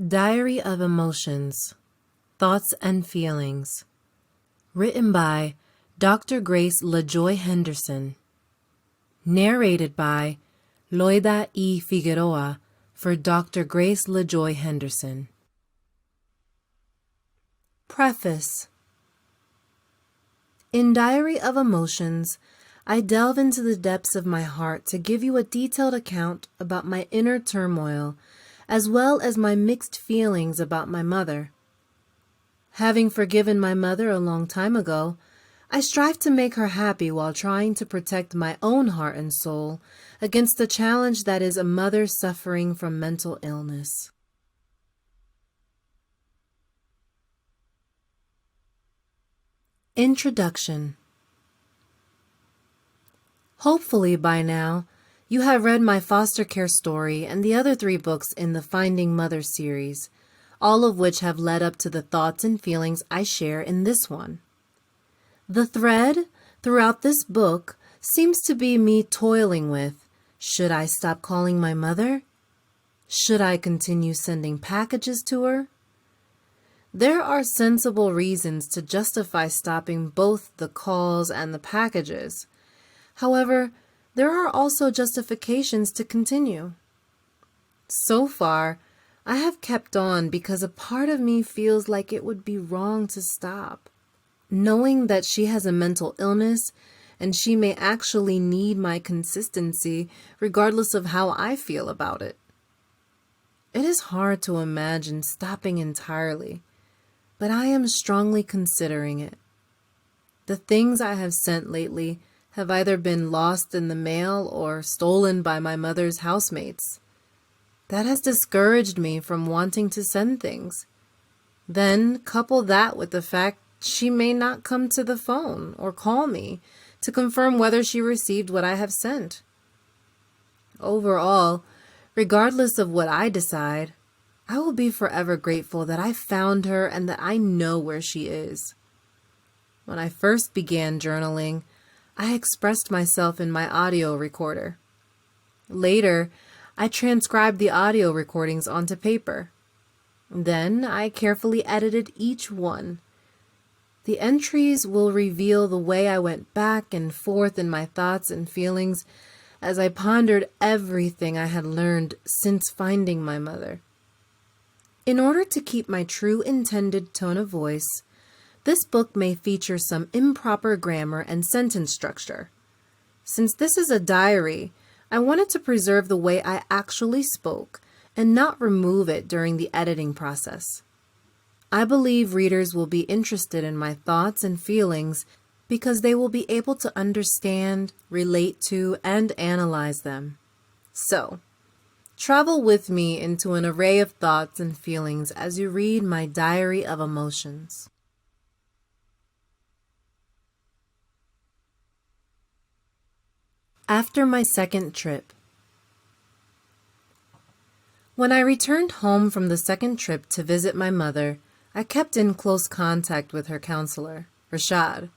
Diary of Emotions, Thoughts and Feelings. Written by Dr. Grace LaJoy Henderson. Narrated by Loida E. Figueroa for Dr. Grace LaJoy Henderson. Preface. In Diary of Emotions, I delve into the depths of my heart to give you a detailed account about my inner turmoil, as well as my mixed feelings about my mother. Having forgiven my mother a long time ago, I strive to make her happy while trying to protect my own heart and soul against the challenge that is a mother suffering from mental illness. Introduction. Hopefully by now, you have read my foster care story and the other 3 books in the Finding Mother series, all of which have led up to the thoughts and feelings I share in this one. The thread throughout this book seems to be me toiling with, should I stop calling my mother? Should I continue sending packages to her? There are sensible reasons to justify stopping both the calls and the packages. However, there are also justifications to continue. So far, I have kept on because a part of me feels like it would be wrong to stop. Knowing that she has a mental illness and she may actually need my consistency regardless of how I feel about it. It is hard to imagine stopping entirely, but I am strongly considering it. The things I have sent lately have either been lost in the mail or stolen by my mother's housemates. That has discouraged me from wanting to send things. Then couple that with the fact she may not come to the phone or call me to confirm whether she received what I have sent. Overall, regardless of what I decide, I will be forever grateful that I found her and that I know where she is. When I first began journaling, I expressed myself in my audio recorder. Later, I transcribed the audio recordings onto paper. Then I carefully edited each one. The entries will reveal the way I went back and forth in my thoughts and feelings as I pondered everything I had learned since finding my mother. In order to keep my true intended tone of voice, this book may feature some improper grammar and sentence structure. Since this is a diary, I wanted to preserve the way I actually spoke and not remove it during the editing process. I believe readers will be interested in my thoughts and feelings because they will be able to understand, relate to, and analyze them. So, travel with me into an array of thoughts and feelings as you read my Diary of Emotions. After my second trip. When I returned home from the second trip to visit my mother, I kept in close contact with her counselor, Rashad.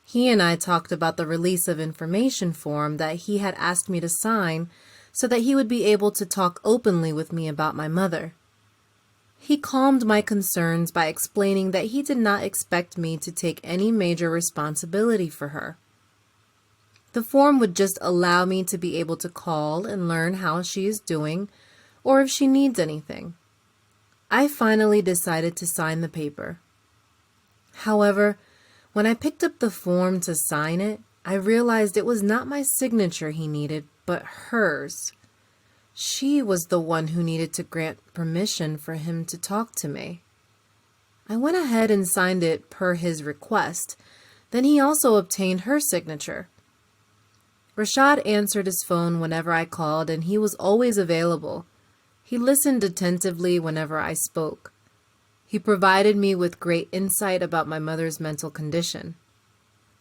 He and I talked about the release of information form that he had asked me to sign so that he would be able to talk openly with me about my mother. He calmed my concerns by explaining that he did not expect me to take any major responsibility for her. The form would just allow me to be able to call and learn how she is doing or if she needs anything. I finally decided to sign the paper. However, when I picked up the form to sign it, I realized it was not my signature he needed, but hers. She was the one who needed to grant permission for him to talk to me. I went ahead and signed it per his request. Then he also obtained her signature. Rashad answered his phone whenever I called, and he was always available. He listened attentively whenever I spoke. He provided me with great insight about my mother's mental condition.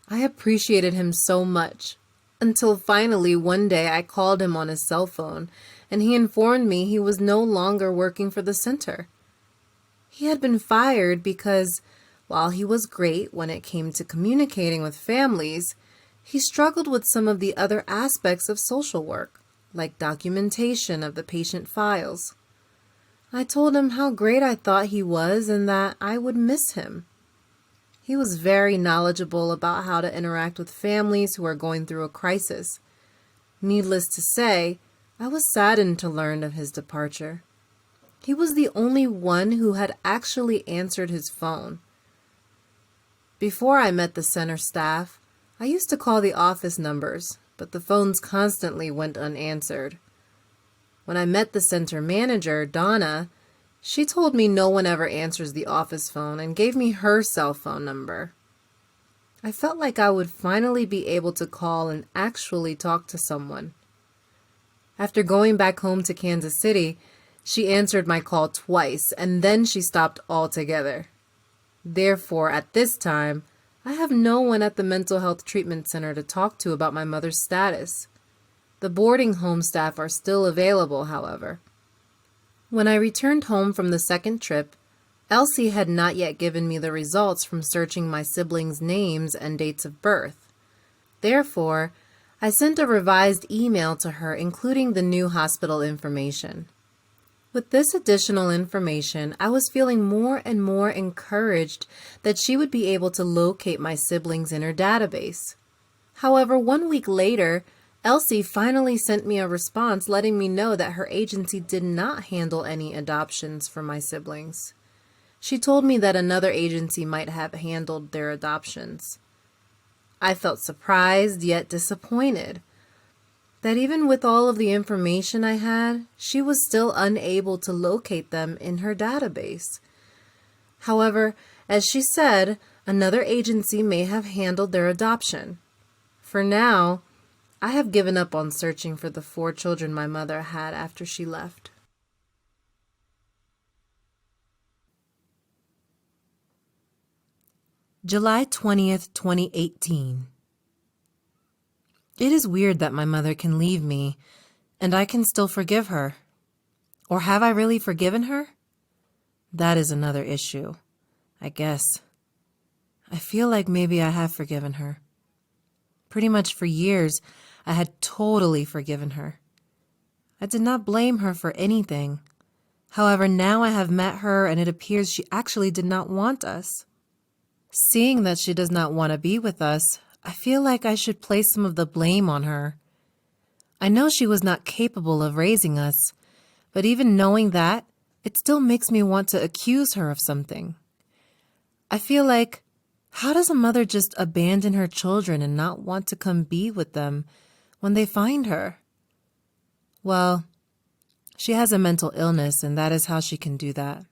I appreciated him so much, until finally one day I called him on his cell phone, and he informed me he was no longer working for the center. He had been fired because, while he was great when it came to communicating with families, he struggled with some of the other aspects of social work, like documentation of the patient files. I told him how great I thought he was and that I would miss him. He was very knowledgeable about how to interact with families who are going through a crisis. Needless to say, I was saddened to learn of his departure. He was the only one who had actually answered his phone. Before I met the center staff, I used to call the office numbers, but the phones constantly went unanswered. When I met the center manager, Donna, she told me no one ever answers the office phone and gave me her cell phone number. I felt like I would finally be able to call and actually talk to someone. After going back home to Kansas City, she answered my call twice and then she stopped altogether. Therefore, at this time, I have no one at the mental health treatment center to talk to about my mother's status. The boarding home staff are still available, however. When I returned home from the second trip, Elsie had not yet given me the results from searching my siblings' names and dates of birth. Therefore, I sent a revised email to her including the new hospital information. With this additional information, I was feeling more and more encouraged that she would be able to locate my siblings in her database. However, 1 week later, Elsie finally sent me a response letting me know that her agency did not handle any adoptions for my siblings. She told me that another agency might have handled their adoptions. I felt surprised yet disappointed that even with all of the information I had, she was still unable to locate them in her database. However, as she said, another agency may have handled their adoption. For now, I have given up on searching for the 4 children my mother had after she left. July 20th, 2018. It is weird that my mother can leave me, and I can still forgive her. Or have I really forgiven her? That is another issue, I guess. I feel like maybe I have forgiven her. Pretty much for years, I had totally forgiven her. I did not blame her for anything. However, now I have met her and it appears she actually did not want us. Seeing that she does not want to be with us, I feel like I should place some of the blame on her. I know she was not capable of raising us, but even knowing that, it still makes me want to accuse her of something. I feel like, how does a mother just abandon her children and not want to come be with them when they find her? Well, she has a mental illness and that is how she can do that.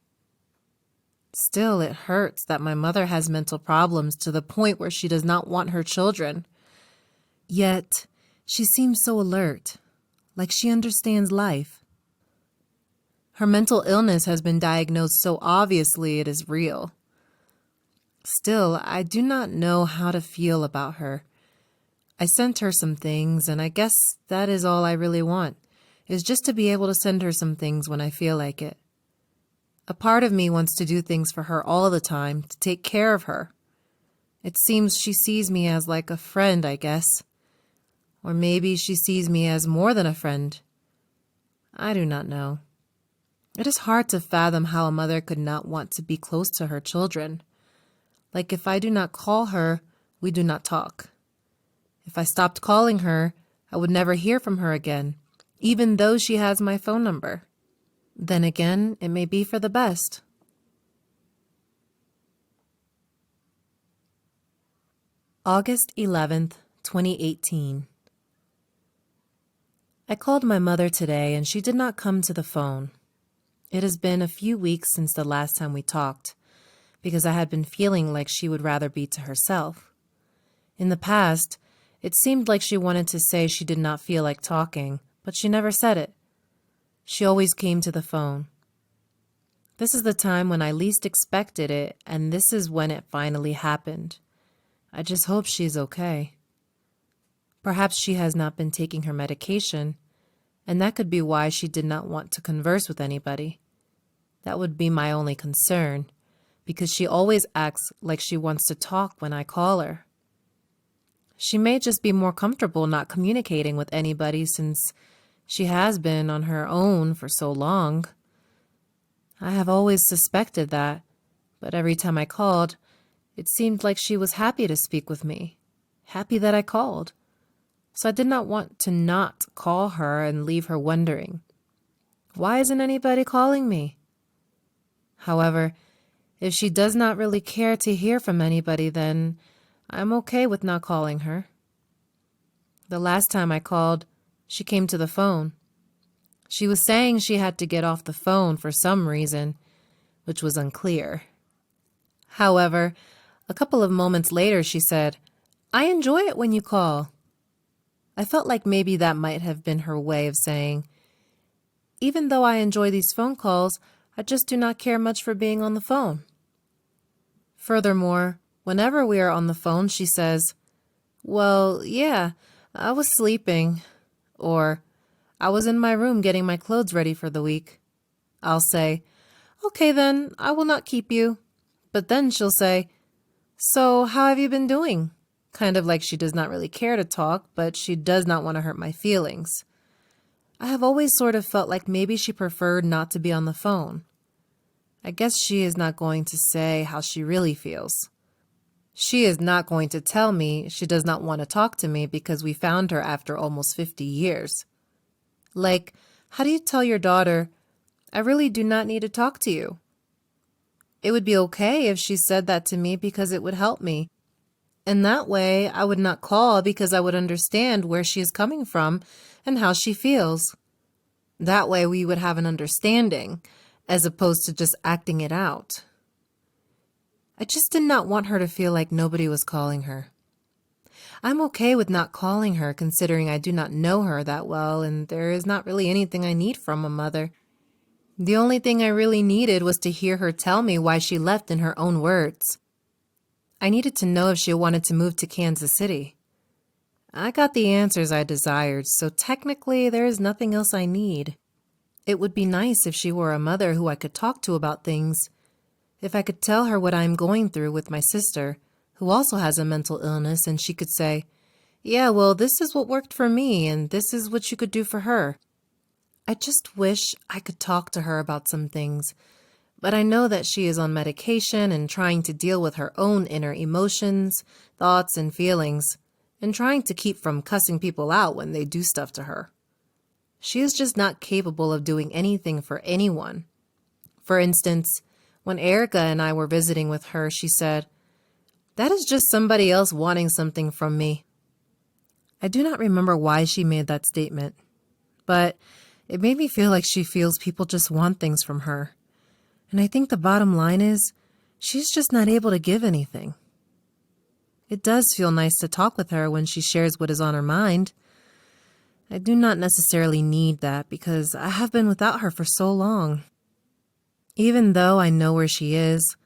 Still, it hurts that my mother has mental problems to the point where she does not want her children. Yet, she seems so alert, like she understands life. Her mental illness has been diagnosed so obviously it is real. Still, I do not know how to feel about her. I sent her some things, and I guess that is all I really want, is just to be able to send her some things when I feel like it. A part of me wants to do things for her all the time, to take care of her. It seems she sees me as like a friend, I guess. Or maybe she sees me as more than a friend. I do not know. It is hard to fathom how a mother could not want to be close to her children. Like if I do not call her, we do not talk. If I stopped calling her, I would never hear from her again, even though she has my phone number. Then again, it may be for the best. August 11th, 2018. I called my mother today and she did not come to the phone. It has been a few weeks since the last time we talked, because I had been feeling like she would rather be to herself. In the past, it seemed like she wanted to say she did not feel like talking, but she never said it. She always came to the phone. This is the time when I least expected it, and this is when it finally happened. I just hope she's okay. Perhaps she has not been taking her medication, and that could be why she did not want to converse with anybody. That would be my only concern, because she always acts like she wants to talk when I call her. She may just be more comfortable not communicating with anybody since she has been on her own for so long. I have always suspected that, but every time I called, it seemed like she was happy to speak with me, happy that I called. So I did not want to not call her and leave her wondering, why isn't anybody calling me? However, if she does not really care to hear from anybody, then I'm okay with not calling her. The last time I called, she came to the phone. She was saying she had to get off the phone for some reason, which was unclear. However, a couple of moments later she said, "I enjoy it when you call." I felt like maybe that might have been her way of saying, even though I enjoy these phone calls, I just do not care much for being on the phone. Furthermore, whenever we are on the phone, she says, "Well, yeah, I was sleeping," or "I was in my room getting my clothes ready for the week." I'll say, "Okay then, I will not keep you." But then she'll say, "So how have you been doing?" Kind of like she does not really care to talk, but she does not want to hurt my feelings. I have always sort of felt like maybe she preferred not to be on the phone. I guess she is not going to say how she really feels. She is not going to tell me she does not want to talk to me because we found her after almost 50 years. Like, how do you tell your daughter, "I really do not need to talk to you"? It would be okay if she said that to me because it would help me. And that way, I would not call because I would understand where she is coming from and how she feels. That way, we would have an understanding, as opposed to just acting it out. I just did not want her to feel like nobody was calling her. I'm okay with not calling her, considering I do not know her that well, and there is not really anything I need from a mother. The only thing I really needed was to hear her tell me why she left in her own words. I needed to know if she wanted to move to Kansas City. I got the answers I desired, so technically there is nothing else I need. It would be nice if she were a mother who I could talk to about things. If I could tell her what I am going through with my sister, who also has a mental illness, and she could say, "Yeah, well, this is what worked for me, and this is what you could do for her." I just wish I could talk to her about some things, but I know that she is on medication and trying to deal with her own inner emotions, thoughts, and feelings, and trying to keep from cussing people out when they do stuff to her. She is just not capable of doing anything for anyone. For instance, when Erica and I were visiting with her, she said, "That is just somebody else wanting something from me." I do not remember why she made that statement, but it made me feel like she feels people just want things from her. And I think the bottom line is, she's just not able to give anything. It does feel nice to talk with her when she shares what is on her mind. I do not necessarily need that because I have been without her for so long. Even though I know where she is,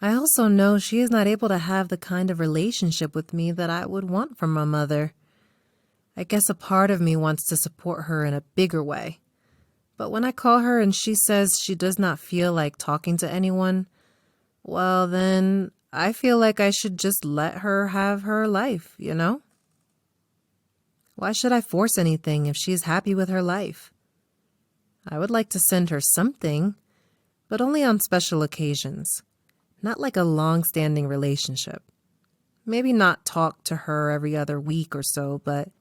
I also know she is not able to have the kind of relationship with me that I would want from a mother. I guess a part of me wants to support her in a bigger way. But when I call her and she says she does not feel like talking to anyone, well then, I feel like I should just let her have her life, you know? Why should I force anything if she is happy with her life? I would like to send her something, but only on special occasions, not like a long-standing relationship. Maybe not talk to her every other week or so, but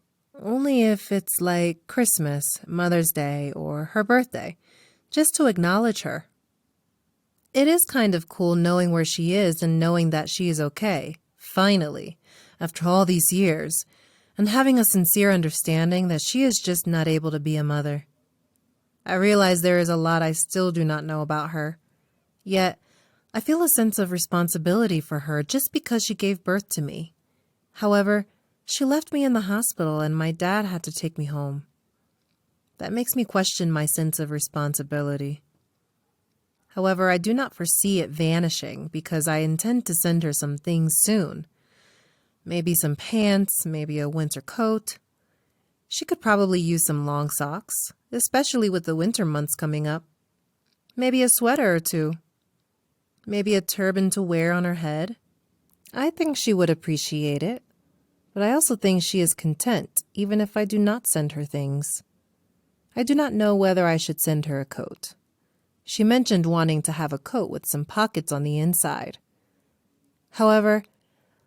only if it's like Christmas, Mother's Day, or her birthday, just to acknowledge her. It is kind of cool knowing where she is and knowing that she is okay, finally, after all these years, and having a sincere understanding that she is just not able to be a mother. I realize there is a lot I still do not know about her, yet I feel a sense of responsibility for her just because she gave birth to me. However, she left me in the hospital and my dad had to take me home. That makes me question my sense of responsibility. However, I do not foresee it vanishing because I intend to send her some things soon. Maybe some pants, maybe a winter coat. She could probably use some long socks, especially with the winter months coming up. Maybe a sweater or two. Maybe a turban to wear on her head. I think she would appreciate it. But I also think she is content, even if I do not send her things. I do not know whether I should send her a coat. She mentioned wanting to have a coat with some pockets on the inside. However,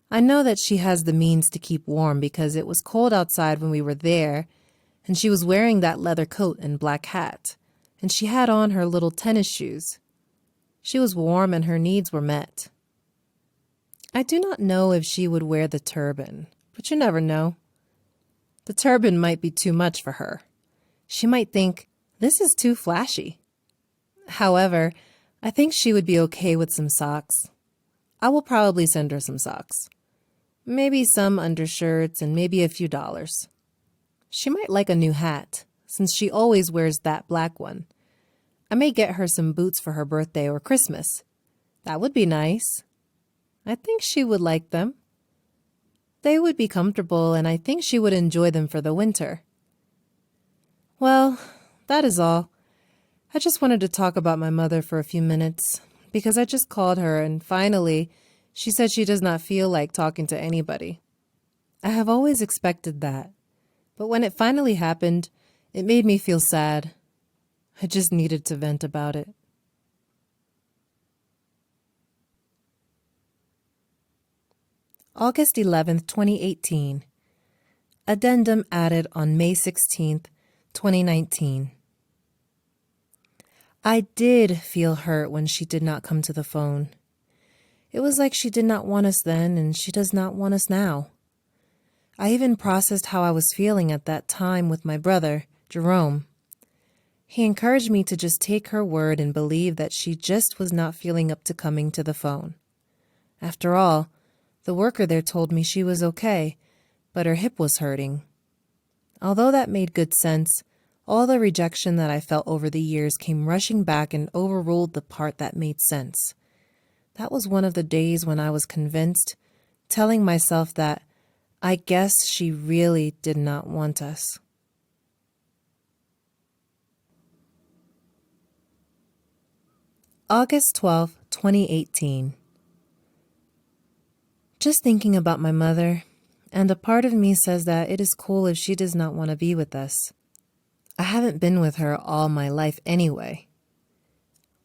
I know that she has the means to keep warm because it was cold outside when we were there, and she was wearing that leather coat and black hat, and she had on her little tennis shoes. She was warm and her needs were met. I do not know if she would wear the turban, but you never know. The turban might be too much for her. She might think, this is too flashy. However, I think she would be okay with some socks. I will probably send her some socks. Maybe some undershirts and maybe a few dollars. She might like a new hat, since she always wears that black one. I may get her some boots for her birthday or Christmas. That would be nice. I think she would like them. They would be comfortable, and I think she would enjoy them for the winter. Well, that is all. I just wanted to talk about my mother for a few minutes, because I just called her, and finally, she said she does not feel like talking to anybody. I have always expected that, but when it finally happened, it made me feel sad. I just needed to vent about it. August 11th, 2018. Addendum added on May 16th, 2019. I did feel hurt when she did not come to the phone. It was like she did not want us then and she does not want us now. I even processed how I was feeling at that time with my brother, Jerome. He encouraged me to just take her word and believe that she just was not feeling up to coming to the phone. After all, the worker there told me she was okay, but her hip was hurting. Although that made good sense, all the rejection that I felt over the years came rushing back and overruled the part that made sense. That was one of the days when I was convinced, telling myself that I guess she really did not want us. August 12, 2018. Just thinking about my mother, and a part of me says that it is cool if she does not want to be with us. I haven't been with her all my life anyway.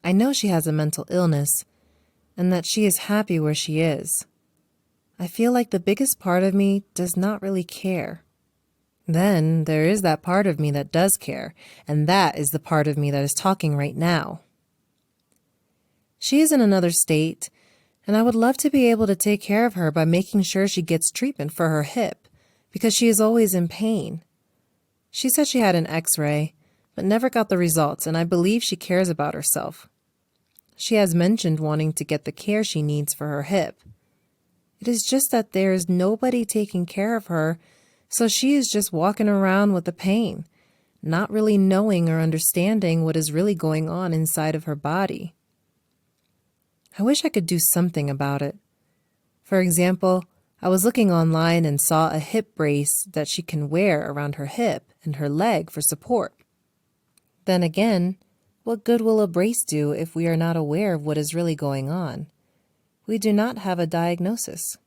I know she has a mental illness, and that she is happy where she is. I feel like the biggest part of me does not really care. Then there is that part of me that does care, and that is the part of me that is talking right now. She is in another state, and I would love to be able to take care of her by making sure she gets treatment for her hip, because she is always in pain. She said she had an X-ray, but never got the results, and I believe she cares about herself. She has mentioned wanting to get the care she needs for her hip. It is just that there is nobody taking care of her, so she is just walking around with the pain, not really knowing or understanding what is really going on inside of her body. I wish I could do something about it. For example, I was looking online and saw a hip brace that she can wear around her hip and her leg for support. Then again, what good will a brace do if we are not aware of what is really going on? We do not have a diagnosis.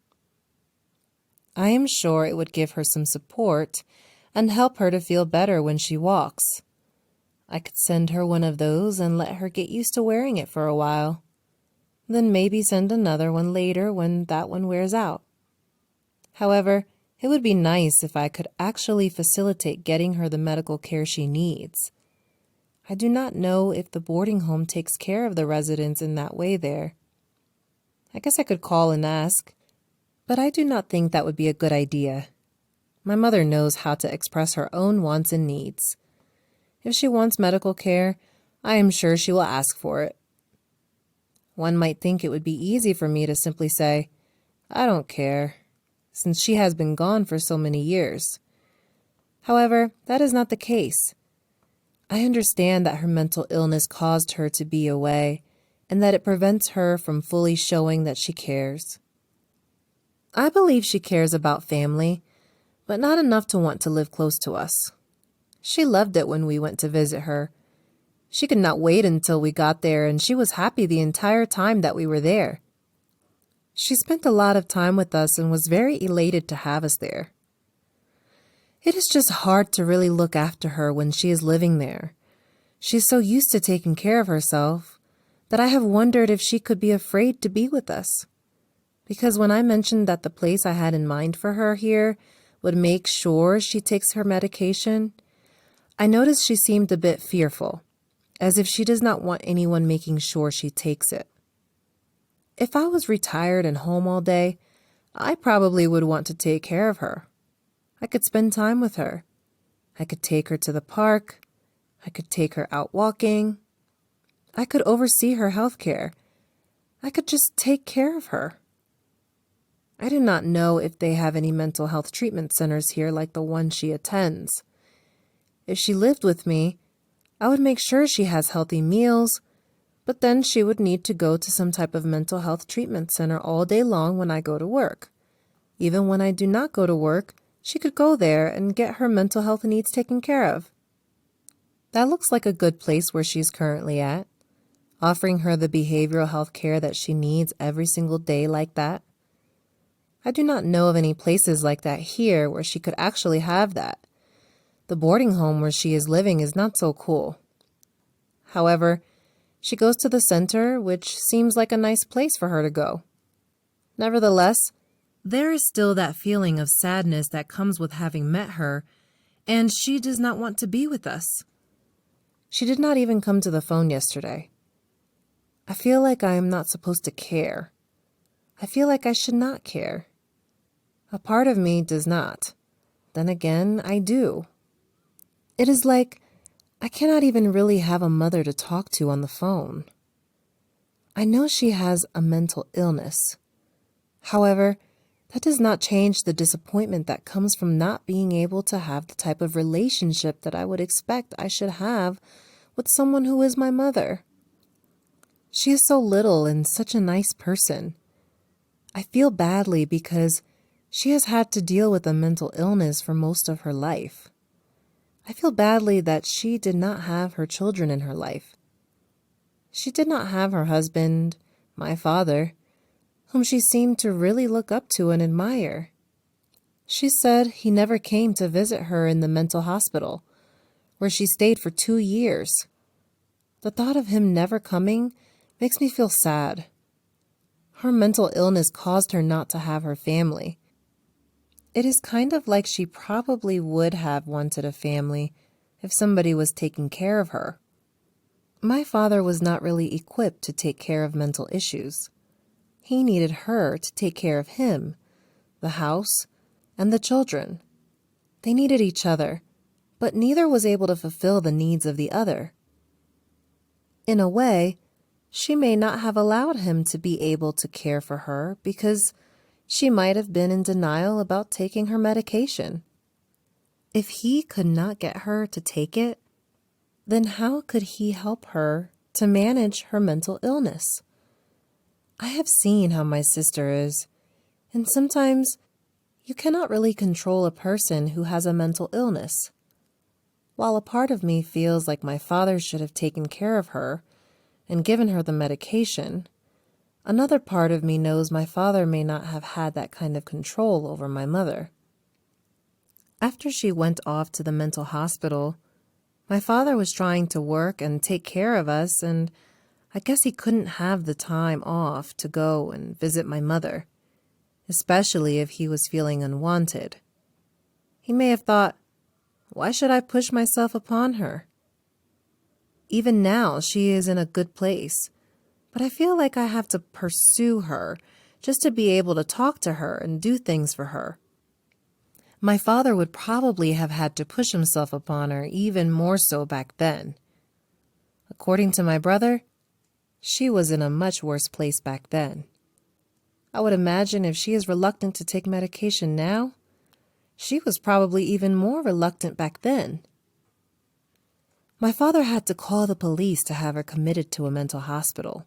I am sure it would give her some support and help her to feel better when she walks. I could send her one of those and let her get used to wearing it for a while. Then maybe send another one later when that one wears out. However, it would be nice if I could actually facilitate getting her the medical care she needs. I do not know if the boarding home takes care of the residents in that way there. I guess I could call and ask, but I do not think that would be a good idea. My mother knows how to express her own wants and needs. If she wants medical care, I am sure she will ask for it. One might think it would be easy for me to simply say, I don't care, since she has been gone for so many years. However, that is not the case. I understand that her mental illness caused her to be away, and that it prevents her from fully showing that she cares. I believe she cares about family, but not enough to want to live close to us. She loved it when we went to visit her. She could not wait until we got there, and she was happy the entire time that we were there. She spent a lot of time with us and was very elated to have us there. It is just hard to really look after her when she is living there. She's so used to taking care of herself that I have wondered if she could be afraid to be with us. Because when I mentioned that the place I had in mind for her here would make sure she takes her medication, I noticed she seemed a bit fearful, as if she does not want anyone making sure she takes it. If I was retired and home all day, I probably would want to take care of her. I could spend time with her. I could take her to the park. I could take her out walking. I could oversee her health care. I could just take care of her. I do not know if they have any mental health treatment centers here like the one she attends. If she lived with me, I would make sure she has healthy meals, but then she would need to go to some type of mental health treatment center all day long when I go to work. Even when I do not go to work, she could go there and get her mental health needs taken care of. That looks like a good place where she's currently at, offering her the behavioral health care that she needs every single day like that. I do not know of any places like that here where she could actually have that. The boarding home where she is living is not so cool. However, she goes to the center, which seems like a nice place for her to go. Nevertheless, there is still that feeling of sadness that comes with having met her, and she does not want to be with us. She did not even come to the phone yesterday. I feel like I am not supposed to care. I feel like I should not care. A part of me does not. Then again, I do. It is like I cannot even really have a mother to talk to on the phone. I know she has a mental illness. However, that does not change the disappointment that comes from not being able to have the type of relationship that I would expect I should have with someone who is my mother. She is so little and such a nice person. I feel badly because she has had to deal with a mental illness for most of her life. I feel badly that she did not have her children in her life. She did not have her husband, my father, whom she seemed to really look up to and admire. She said he never came to visit her in the mental hospital, where she stayed for 2 years. The thought of him never coming makes me feel sad. Her mental illness caused her not to have her family. It is kind of like she probably would have wanted a family if somebody was taking care of her. My father was not really equipped to take care of mental issues. He needed her to take care of him, the house, and the children. They needed each other, but neither was able to fulfill the needs of the other. In a way, she may not have allowed him to be able to care for her because she might have been in denial about taking her medication. If he could not get her to take it, then how could he help her to manage her mental illness? I have seen how my sister is, and sometimes you cannot really control a person who has a mental illness. While a part of me feels like my father should have taken care of her and given her the medication, another part of me knows my father may not have had that kind of control over my mother. After she went off to the mental hospital, my father was trying to work and take care of us, and I guess he couldn't have the time off to go and visit my mother, especially if he was feeling unwanted. He may have thought, why should I push myself upon her? Even now, she is in a good place, but I feel like I have to pursue her just to be able to talk to her and do things for her. My father would probably have had to push himself upon her even more so back then. According to my brother, she was in a much worse place back then. I would imagine if she is reluctant to take medication now, she was probably even more reluctant back then. My father had to call the police to have her committed to a mental hospital.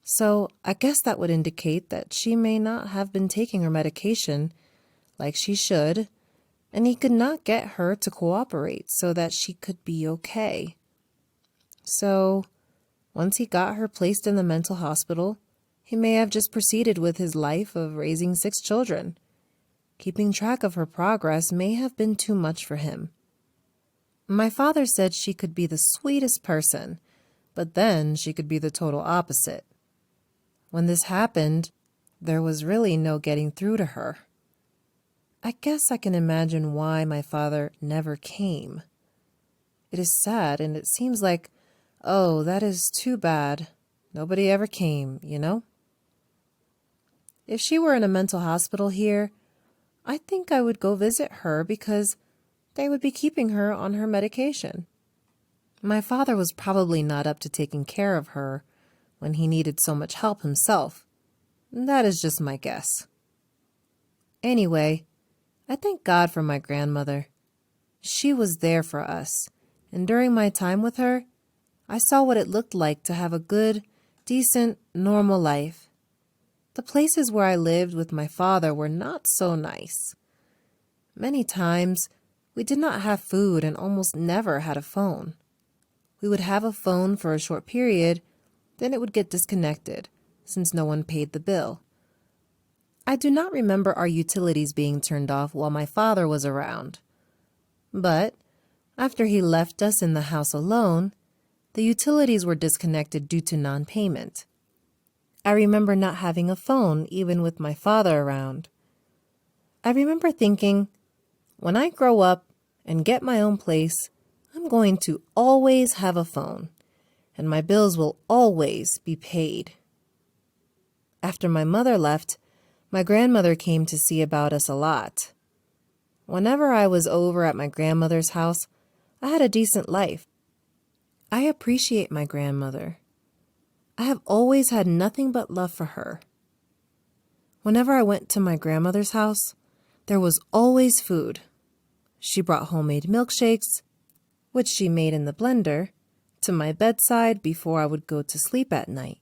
So I guess that would indicate that she may not have been taking her medication like she should, and he could not get her to cooperate so that she could be okay. So once he got her placed in the mental hospital, he may have just proceeded with his life of raising 6 children. Keeping track of her progress may have been too much for him. My father said she could be the sweetest person, but then she could be the total opposite. When this happened, there was really no getting through to her. I guess I can imagine why my father never came. It is sad, and it seems like, oh, that is too bad. Nobody ever came, you know? If she were in a mental hospital here, I think I would go visit her because they would be keeping her on her medication. My father was probably not up to taking care of her when he needed so much help himself. That is just my guess. Anyway, I thank God for my grandmother. She was there for us, and during my time with her, I saw what it looked like to have a good, decent, normal life. The places where I lived with my father were not so nice. Many times, we did not have food and almost never had a phone. We would have a phone for a short period, then it would get disconnected, since no one paid the bill. I do not remember our utilities being turned off while my father was around. But after he left us in the house alone, the utilities were disconnected due to non-payment. I remember not having a phone even with my father around. I remember thinking, when I grow up and get my own place, I'm going to always have a phone, and my bills will always be paid. After my mother left, my grandmother came to see about us a lot. Whenever I was over at my grandmother's house, I had a decent life. I appreciate my grandmother. I have always had nothing but love for her. Whenever I went to my grandmother's house, there was always food. She brought homemade milkshakes, which she made in the blender, to my bedside before I would go to sleep at night.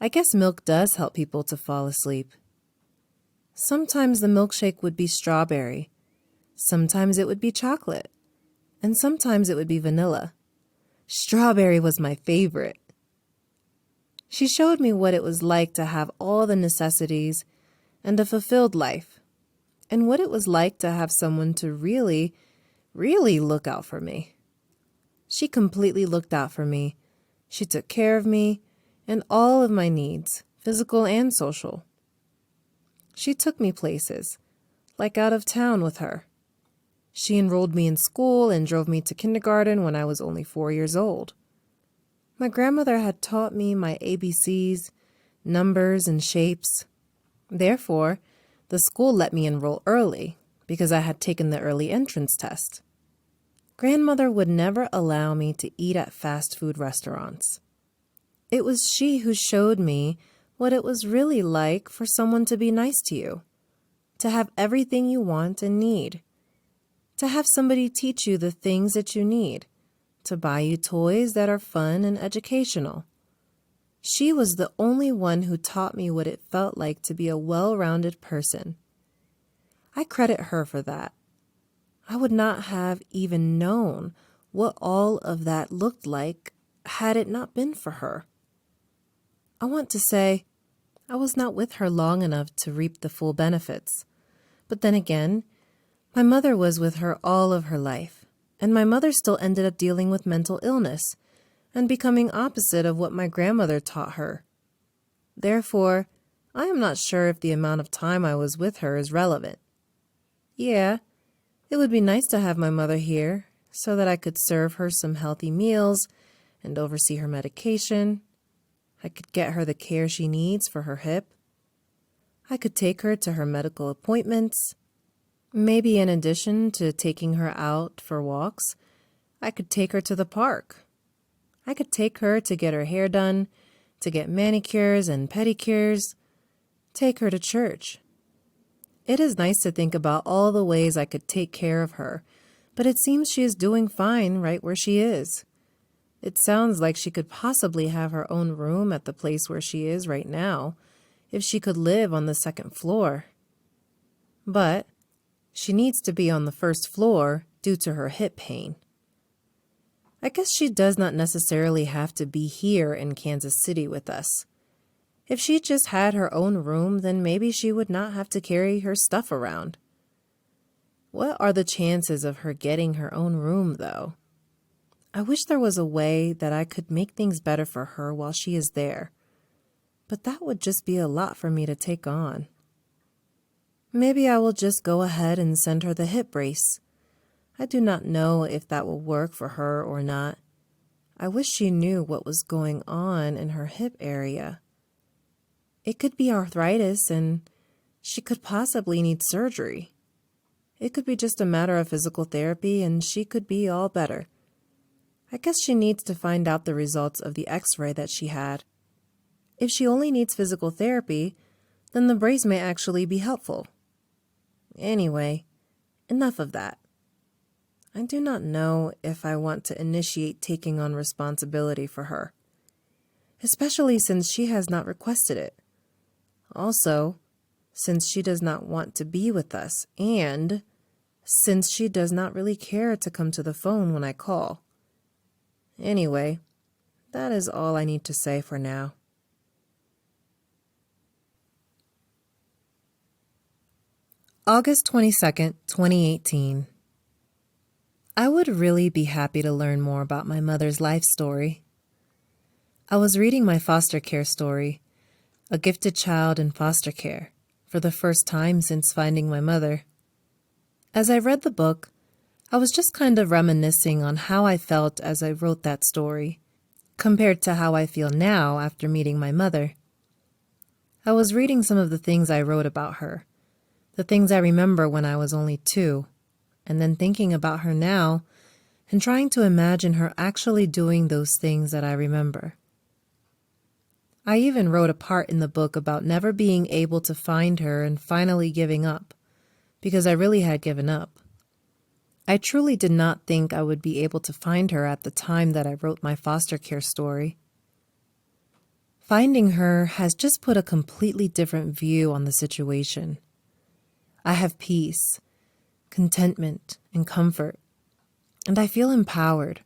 I guess milk does help people to fall asleep. Sometimes the milkshake would be strawberry, sometimes it would be chocolate, and sometimes it would be vanilla. Strawberry was my favorite. She showed me what it was like to have all the necessities and a fulfilled life, and what it was like to have someone to really look out for me. She completely looked out for me. She took care of me and all of my needs, physical and social. She took me places, like out of town with her. She enrolled me in school and drove me to kindergarten when I was only 4 years old. My grandmother had taught me my ABCs, numbers, and shapes. Therefore, the school let me enroll early because I had taken the early entrance test. Grandmother would never allow me to eat at fast food restaurants. It was she who showed me what it was really like for someone to be nice to you, to have everything you want and need, to have somebody teach you the things that you need, to buy you toys that are fun and educational. She was the only one who taught me what it felt like to be a well-rounded person. I credit her for that. I would not have even known what all of that looked like had it not been for her. I want to say I was not with her long enough to reap the full benefits. But then again, my mother was with her all of her life, and my mother still ended up dealing with mental illness and becoming opposite of what my grandmother taught her. Therefore, I am not sure if the amount of time I was with her is relevant. Yeah, it would be nice to have my mother here so that I could serve her some healthy meals and oversee her medication. I could get her the care she needs for her hip. I could take her to her medical appointments. Maybe in addition to taking her out for walks, I could take her to the park. I could take her to get her hair done, to get manicures and pedicures, take her to church. It is nice to think about all the ways I could take care of her, but it seems she is doing fine right where she is. It sounds like she could possibly have her own room at the place where she is right now, if she could live on the second floor. But she needs to be on the first floor due to her hip pain. I guess she does not necessarily have to be here in Kansas City with us. If she just had her own room, then maybe she would not have to carry her stuff around. What are the chances of her getting her own room, though? I wish there was a way that I could make things better for her while she is there, but that would just be a lot for me to take on. Maybe I will just go ahead and send her the hip brace. I do not know if that will work for her or not. I wish she knew what was going on in her hip area. It could be arthritis and she could possibly need surgery. It could be just a matter of physical therapy and she could be all better. I guess she needs to find out the results of the x-ray that she had. If she only needs physical therapy, then the brace may actually be helpful. Anyway, enough of that. I do not know if I want to initiate taking on responsibility for her, especially since she has not requested it. Also, since she does not want to be with us, and since she does not really care to come to the phone when I call. Anyway, that is all I need to say for now. August 22nd, 2018. I would really be happy to learn more about my mother's life story. I was reading my foster care story, A Gifted Child in Foster Care, for the first time since finding my mother. As I read the book, I was just kind of reminiscing on how I felt as I wrote that story, compared to how I feel now after meeting my mother. I was reading some of the things I wrote about her, the things I remember when I was only 2, and then thinking about her now and trying to imagine her actually doing those things that I remember. I even wrote a part in the book about never being able to find her and finally giving up, because I really had given up. I truly did not think I would be able to find her at the time that I wrote my foster care story. Finding her has just put a completely different view on the situation. I have peace, contentment, and comfort, and I feel empowered.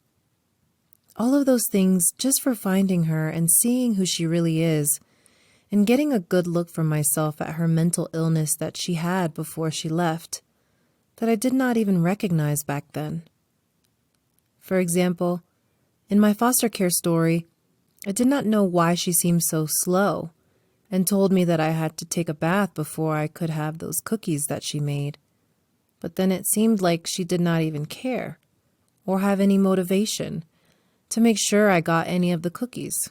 All of those things just for finding her and seeing who she really is, and getting a good look for myself at her mental illness that she had before she left, that I did not even recognize back then. For example, in my foster care story, I did not know why she seemed so slow and told me that I had to take a bath before I could have those cookies that she made. But then it seemed like she did not even care or have any motivation to make sure I got any of the cookies.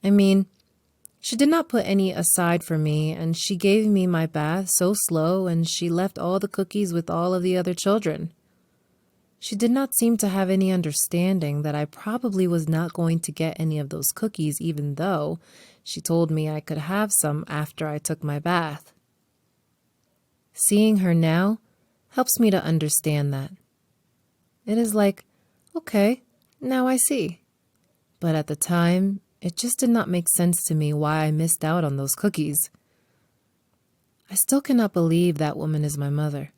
I mean, she did not put any aside for me, and she gave me my bath so slow, and she left all the cookies with all of the other children. She did not seem to have any understanding that I probably was not going to get any of those cookies, even though she told me I could have some after I took my bath. Seeing her now helps me to understand that. It is like, okay, now I see. But at the time, it just did not make sense to me why I missed out on those cookies. I still cannot believe that woman is my mother.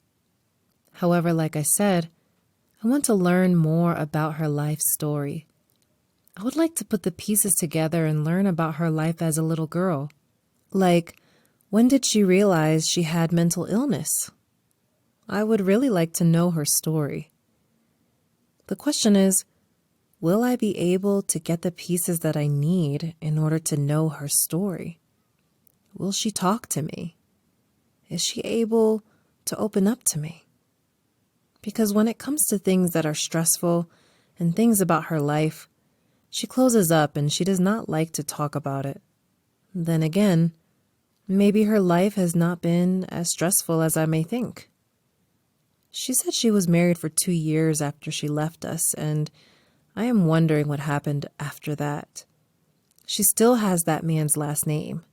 However, like I said, I want to learn more about her life story. I would like to put the pieces together and learn about her life as a little girl. Like, when did she realize she had mental illness? I would really like to know her story. The question is, will I be able to get the pieces that I need in order to know her story? Will she talk to me? Is she able to open up to me? Because when it comes to things that are stressful and things about her life, she closes up and she does not like to talk about it. Then again, maybe her life has not been as stressful as I may think. She said she was married for 2 years after she left us, and I am wondering what happened after that. She still has that man's last name.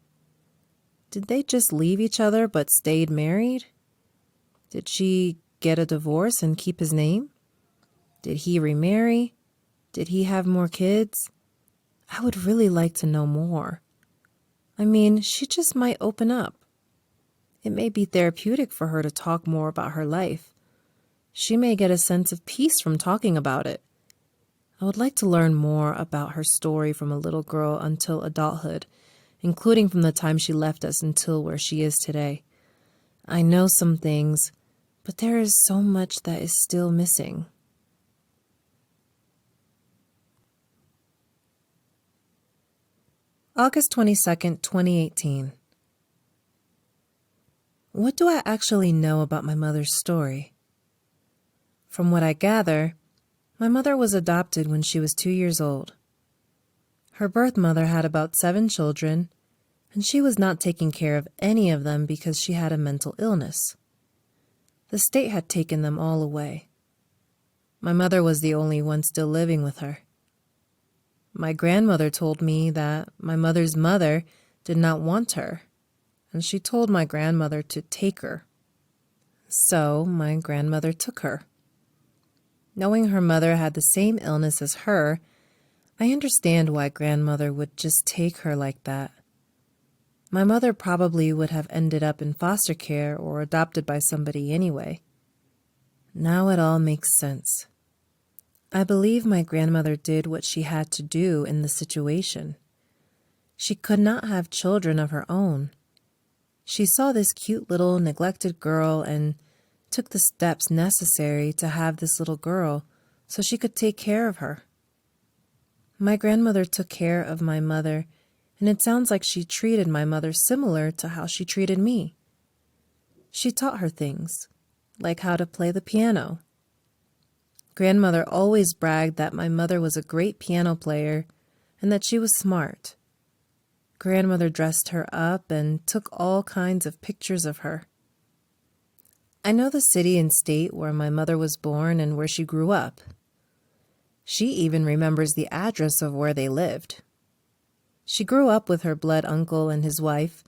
Did they just leave each other but stayed married? Did she get a divorce and keep his name? Did he remarry? Did he have more kids? I would really like to know more. I mean, she just might open up. It may be therapeutic for her to talk more about her life. She may get a sense of peace from talking about it. I would like to learn more about her story from a little girl until adulthood, including from the time she left us until where she is today. I know some things, but there is so much that is still missing. August 22nd, 2018. What do I actually know about my mother's story? From what I gather, my mother was adopted when she was 2 years old. Her birth mother had about 7 children, and she was not taking care of any of them because she had a mental illness. The state had taken them all away. My mother was the only one still living with her. My grandmother told me that my mother's mother did not want her, and she told my grandmother to take her. So my grandmother took her. Knowing her mother had the same illness as her, I understand why grandmother would just take her like that. My mother probably would have ended up in foster care or adopted by somebody anyway. Now it all makes sense. I believe my grandmother did what she had to do in the situation. She could not have children of her own. She saw this cute little neglected girl and took the steps necessary to have this little girl so she could take care of her. My grandmother took care of my mother, and it sounds like she treated my mother similar to how she treated me. She taught her things, like how to play the piano. Grandmother always bragged that my mother was a great piano player and that she was smart. Grandmother dressed her up and took all kinds of pictures of her. I know the city and state where my mother was born and where she grew up. She even remembers the address of where they lived. She grew up with her blood uncle and his wife,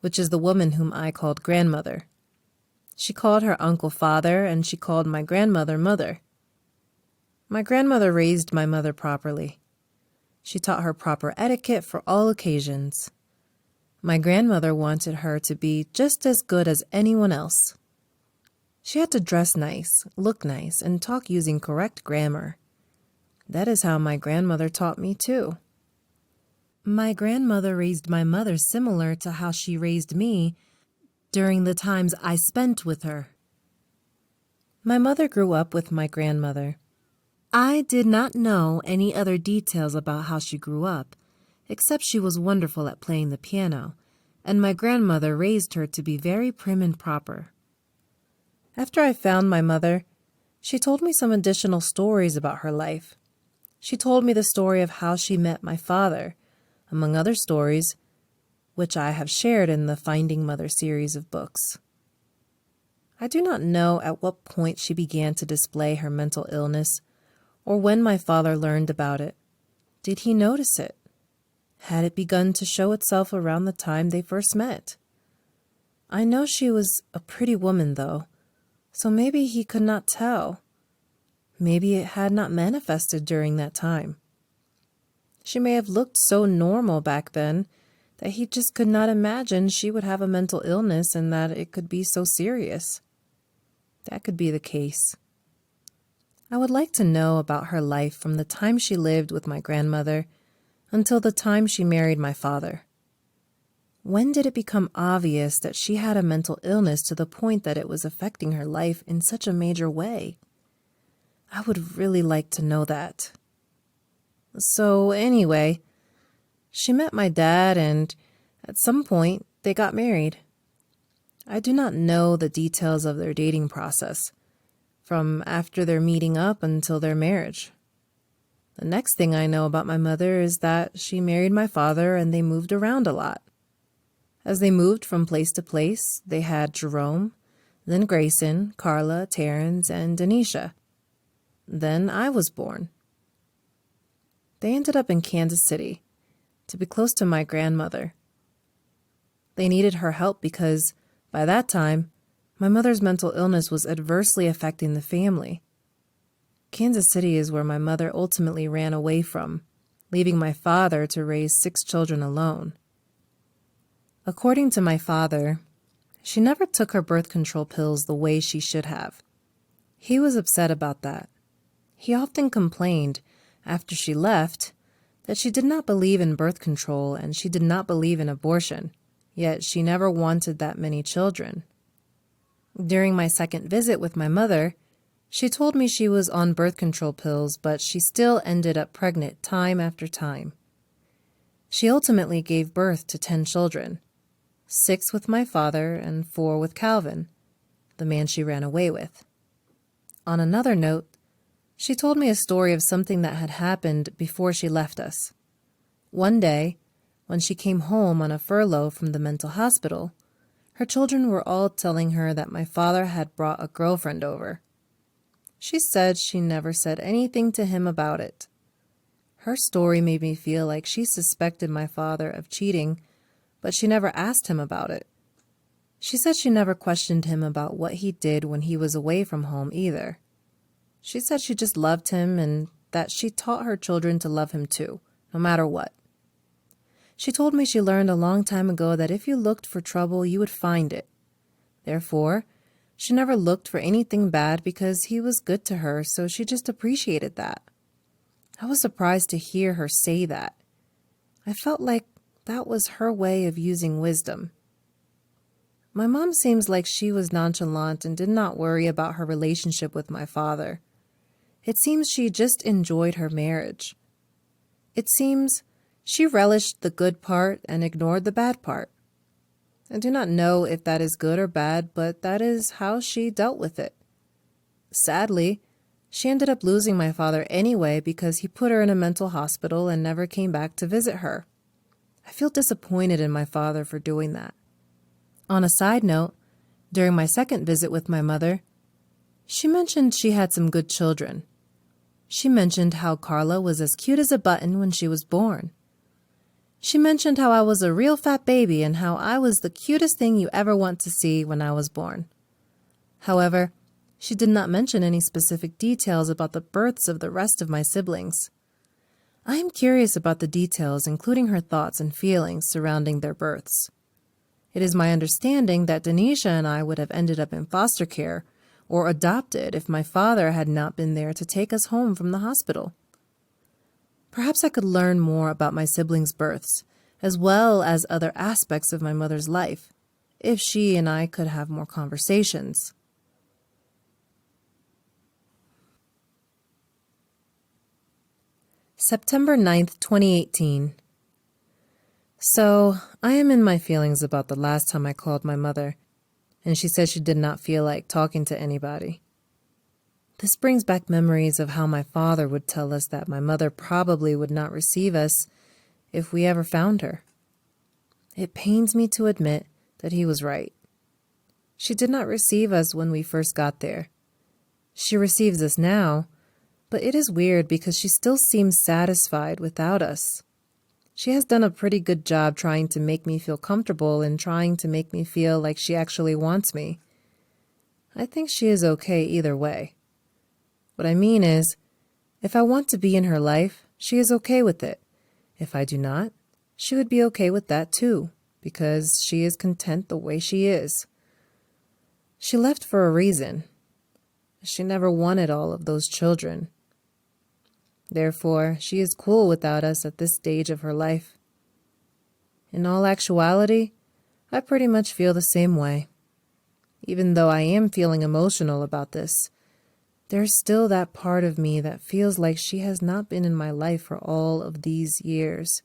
which is the woman whom I called grandmother. She called her uncle father, and she called my grandmother mother. My grandmother raised my mother properly. She taught her proper etiquette for all occasions. My grandmother wanted her to be just as good as anyone else. She had to dress nice, look nice, and talk using correct grammar. That is how my grandmother taught me too. My grandmother raised my mother similar to how she raised me during the times I spent with her. My mother grew up with my grandmother. I did not know any other details about how she grew up, except she was wonderful at playing the piano, and my grandmother raised her to be very prim and proper. After I found my mother, she told me some additional stories about her life. She told me the story of how she met my father, among other stories, which I have shared in the Finding Mother series of books. I do not know at what point she began to display her mental illness, or when my father learned about it. Did he notice it? Had it begun to show itself around the time they first met? I know she was a pretty woman, though, so maybe he could not tell. Maybe it had not manifested during that time. She may have looked so normal back then that he just could not imagine she would have a mental illness and that it could be so serious. That could be the case. I would like to know about her life from the time she lived with my grandmother until the time she married my father. When did it become obvious that she had a mental illness to the point that it was affecting her life in such a major way? I would really like to know that. So anyway, she met my dad and at some point they got married. I do not know the details of their dating process, from after their meeting up until their marriage. The next thing I know about my mother is that she married my father and they moved around a lot. As they moved from place to place, they had Jerome, then Grayson, Carla, Terrence, and Denisha. Then I was born. They ended up in Kansas City, to be close to my grandmother. They needed her help because, by that time, my mother's mental illness was adversely affecting the family. Kansas City is where my mother ultimately ran away from, leaving my father to raise 6 children alone. According to my father, she never took her birth control pills the way she should have. He was upset about that. He often complained, after she left, that she did not believe in birth control and she did not believe in abortion, yet she never wanted that many children. During my second visit with my mother, she told me she was on birth control pills, but she still ended up pregnant time after time. She ultimately gave birth to 10 children, 6 with my father and 4 with Calvin, the man she ran away with. On another note, she told me a story of something that had happened before she left us. One day, when she came home on a furlough from the mental hospital, her children were all telling her that my father had brought a girlfriend over. She said she never said anything to him about it. Her story made me feel like she suspected my father of cheating, but she never asked him about it. She said she never questioned him about what he did when he was away from home either. She said she just loved him and that she taught her children to love him too, no matter what. She told me she learned a long time ago that if you looked for trouble, you would find it. Therefore, she never looked for anything bad because he was good to her, so she just appreciated that. I was surprised to hear her say that. I felt like that was her way of using wisdom. My mom seems like she was nonchalant and did not worry about her relationship with my father. It seems she just enjoyed her marriage. It seems she relished the good part and ignored the bad part. I do not know if that is good or bad, but that is how she dealt with it. Sadly, she ended up losing my father anyway because he put her in a mental hospital and never came back to visit her. I feel disappointed in my father for doing that. On a side note, during my second visit with my mother, she mentioned she had some good children. She mentioned how Carla was as cute as a button when she was born. She mentioned how I was a real fat baby and how I was the cutest thing you ever want to see when I was born. However, she did not mention any specific details about the births of the rest of my siblings. I am curious about the details, including her thoughts and feelings surrounding their births. It is my understanding that Denisha and I would have ended up in foster care or adopted if my father had not been there to take us home from the hospital. Perhaps I could learn more about my siblings' births, as well as other aspects of my mother's life, if she and I could have more conversations. September 9th, 2018. So, I am in my feelings about the last time I called my mother, and she said she did not feel like talking to anybody. This brings back memories of how my father would tell us that my mother probably would not receive us if we ever found her. It pains me to admit that he was right. She did not receive us when we first got there. She receives us now, but it is weird because she still seems satisfied without us. She has done a pretty good job trying to make me feel comfortable and trying to make me feel like she actually wants me. I think she is okay either way. What I mean is, if I want to be in her life, she is okay with it. If I do not, she would be okay with that too, because she is content the way she is. She left for a reason. She never wanted all of those children. Therefore, she is cool without us at this stage of her life. In all actuality, I pretty much feel the same way. Even though I am feeling emotional about this, there's still that part of me that feels like she has not been in my life for all of these years,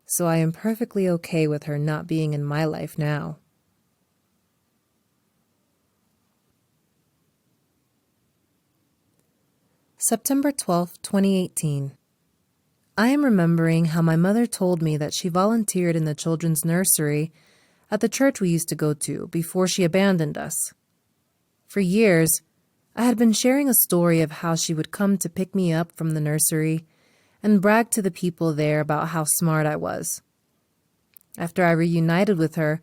so I am perfectly okay with her not being in my life now. September 12th, 2018. I am remembering how my mother told me that she volunteered in the children's nursery at the church we used to go to before she abandoned us. For years, I had been sharing a story of how she would come to pick me up from the nursery and brag to the people there about how smart I was. After I reunited with her,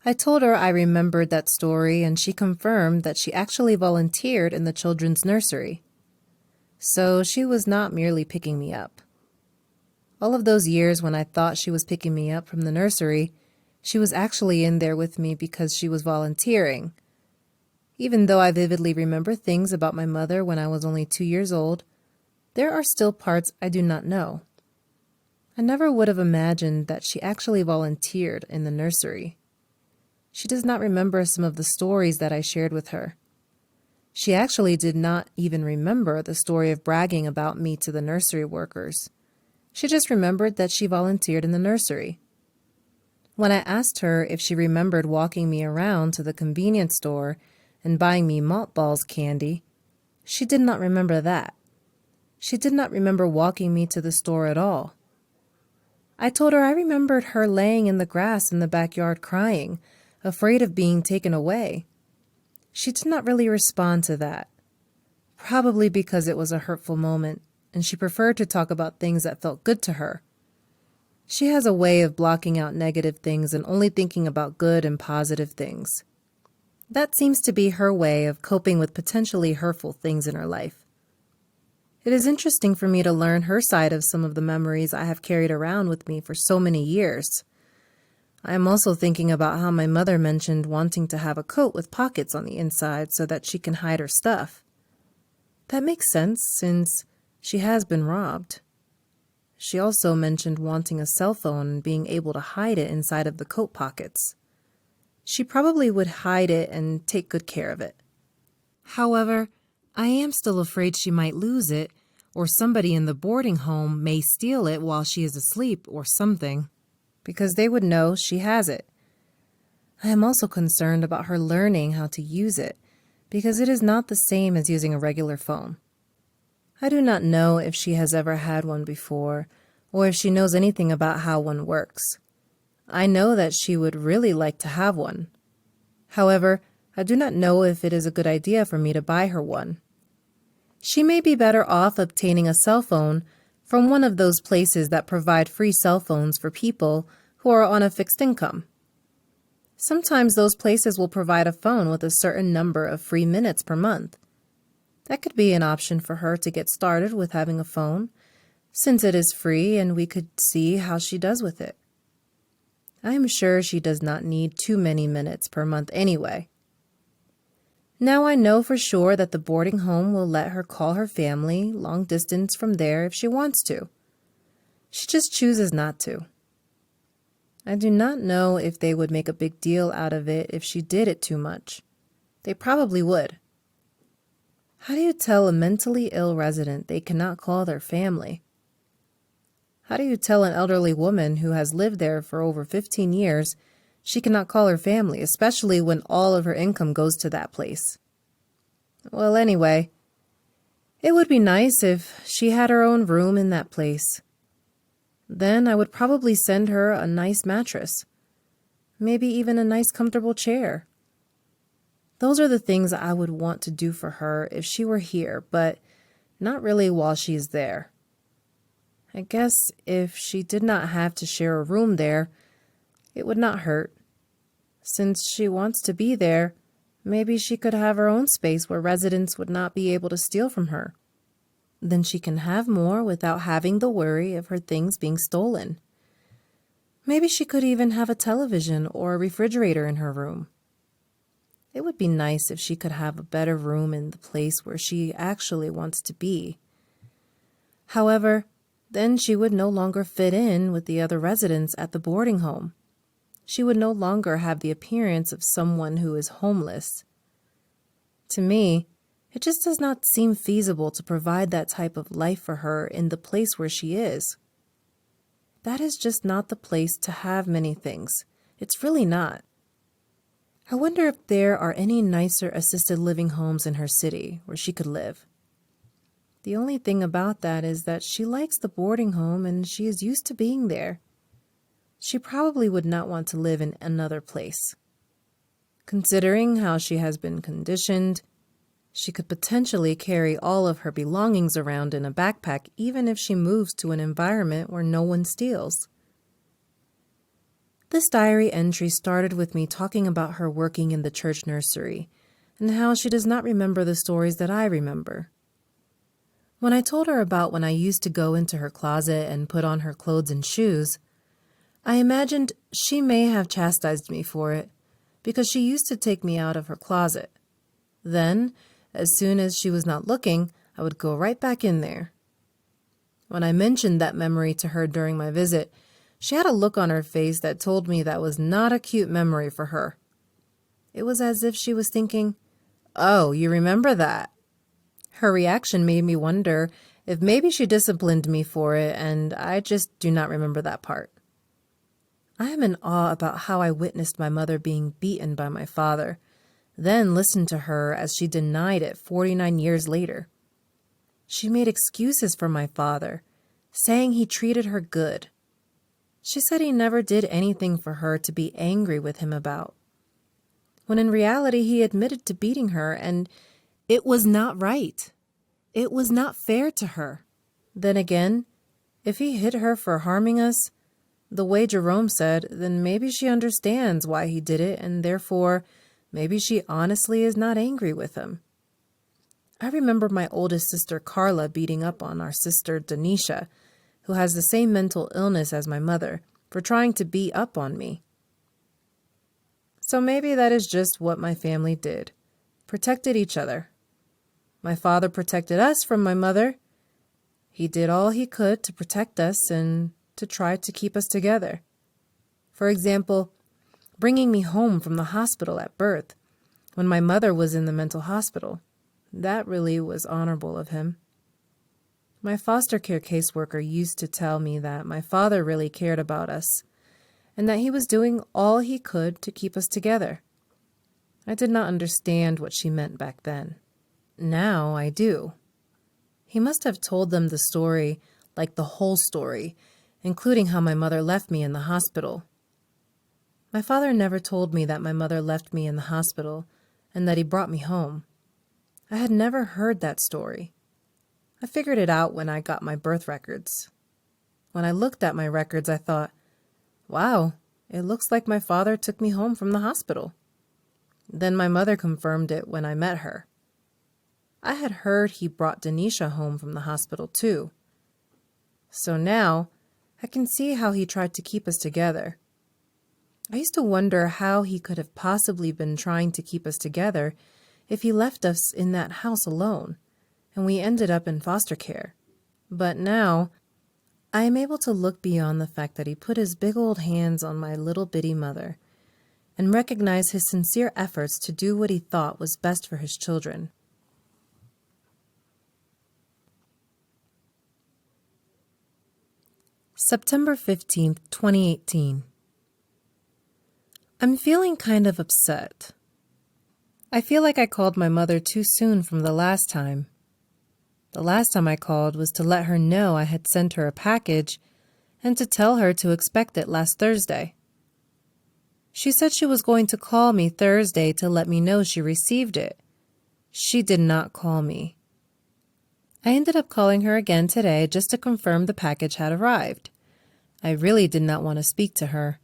I told her I remembered that story and she confirmed that she actually volunteered in the children's nursery. So she was not merely picking me up. All of those years when I thought she was picking me up from the nursery, she was actually in there with me because she was volunteering. Even though I vividly remember things about my mother when I was only 2 years old, there are still parts I do not know. I never would have imagined that she actually volunteered in the nursery. She does not remember some of the stories that I shared with her. She actually did not even remember the story of bragging about me to the nursery workers. She just remembered that she volunteered in the nursery. When I asked her if she remembered walking me around to the convenience store and buying me mothballs candy, she did not remember that. She did not remember walking me to the store at all. I told her I remembered her laying in the grass in the backyard crying, afraid of being taken away. She did not really respond to that, probably because it was a hurtful moment, and she preferred to talk about things that felt good to her. She has a way of blocking out negative things and only thinking about good and positive things. That seems to be her way of coping with potentially hurtful things in her life. It is interesting for me to learn her side of some of the memories I have carried around with me for so many years. I am also thinking about how my mother mentioned wanting to have a coat with pockets on the inside so that she can hide her stuff. That makes sense since she has been robbed. She also mentioned wanting a cell phone and being able to hide it inside of the coat pockets. She probably would hide it and take good care of it. However, I am still afraid she might lose it, or somebody in the boarding home may steal it while she is asleep or something, because they would know she has it. I am also concerned about her learning how to use it, because it is not the same as using a regular phone. I do not know if she has ever had one before, or if she knows anything about how one works. I know that she would really like to have one. However, I do not know if it is a good idea for me to buy her one. She may be better off obtaining a cell phone from one of those places that provide free cell phones for people who are on a fixed income. Sometimes those places will provide a phone with a certain number of free minutes per month. That could be an option for her to get started with having a phone, since it is free and we could see how she does with it. I am sure she does not need too many minutes per month anyway. Now I know for sure that the boarding home will let her call her family long distance from there if she wants to. She just chooses not to. I do not know if they would make a big deal out of it if she did it too much. They probably would. How do you tell a mentally ill resident they cannot call their family? How do you tell an elderly woman who has lived there for over 15 years she cannot call her family, especially when all of her income goes to that place? Well, anyway, it would be nice if she had her own room in that place. Then I would probably send her a nice mattress, maybe even a nice comfortable chair. Those are the things I would want to do for her if she were here, but not really while she's there. I guess if she did not have to share a room there, it would not hurt. Since she wants to be there, maybe she could have her own space where residents would not be able to steal from her. Then she can have more without having the worry of her things being stolen. Maybe she could even have a television or a refrigerator in her room. It would be nice if she could have a better room in the place where she actually wants to be. However, then she would no longer fit in with the other residents at the boarding home. She would no longer have the appearance of someone who is homeless. To me, it just does not seem feasible to provide that type of life for her in the place where she is. That is just not the place to have many things. It's really not. I wonder if there are any nicer assisted living homes in her city where she could live. The only thing about that is that she likes the boarding home and she is used to being there. She probably would not want to live in another place. Considering how she has been conditioned, she could potentially carry all of her belongings around in a backpack even if she moves to an environment where no one steals. This diary entry started with me talking about her working in the church nursery and how she does not remember the stories that I remember. When I told her about when I used to go into her closet and put on her clothes and shoes, I imagined she may have chastised me for it because she used to take me out of her closet. Then, as soon as she was not looking, I would go right back in there. When I mentioned that memory to her during my visit, she had a look on her face that told me that was not a cute memory for her. It was as if she was thinking, "Oh, you remember that?" Her reaction made me wonder if maybe she disciplined me for it, and I just do not remember that part. I am in awe about how I witnessed my mother being beaten by my father, then listened to her as she denied it 49 years later. She made excuses for my father, saying he treated her good. She said he never did anything for her to be angry with him about, when in reality he admitted to beating her, and it was not right. It was not fair to her. Then again, if he hit her for harming us, the way Jerome said, then maybe she understands why he did it, and therefore maybe she honestly is not angry with him. I remember my oldest sister Carla beating up on our sister Denisha, who has the same mental illness as my mother, for trying to beat up on me. So maybe that is just what my family did. Protected each other. My father protected us from my mother. He did all he could to protect us and to try to keep us together. For example, bringing me home from the hospital at birth, when my mother was in the mental hospital. That really was honorable of him. My foster care caseworker used to tell me that my father really cared about us, and that he was doing all he could to keep us together. I did not understand what she meant back then. Now I do. He must have told them the story, like the whole story, including how my mother left me in the hospital. My father never told me that my mother left me in the hospital and that he brought me home. I had never heard that story. I figured it out when I got my birth records. When I looked at my records, I thought, wow, it looks like my father took me home from the hospital. Then my mother confirmed it when I met her. I had heard he brought Denisha home from the hospital too. So now, I can see how he tried to keep us together. I used to wonder how he could have possibly been trying to keep us together if he left us in that house alone, and we ended up in foster care. But now, I am able to look beyond the fact that he put his big old hands on my little bitty mother and recognize his sincere efforts to do what he thought was best for his children. September 15th, 2018. I'm feeling kind of upset. I feel like I called my mother too soon from the last time. The last time I called was to let her know I had sent her a package and to tell her to expect it last Thursday. She said she was going to call me Thursday to let me know she received it. She did not call me. I ended up calling her again today just to confirm the package had arrived. I really did not want to speak to her,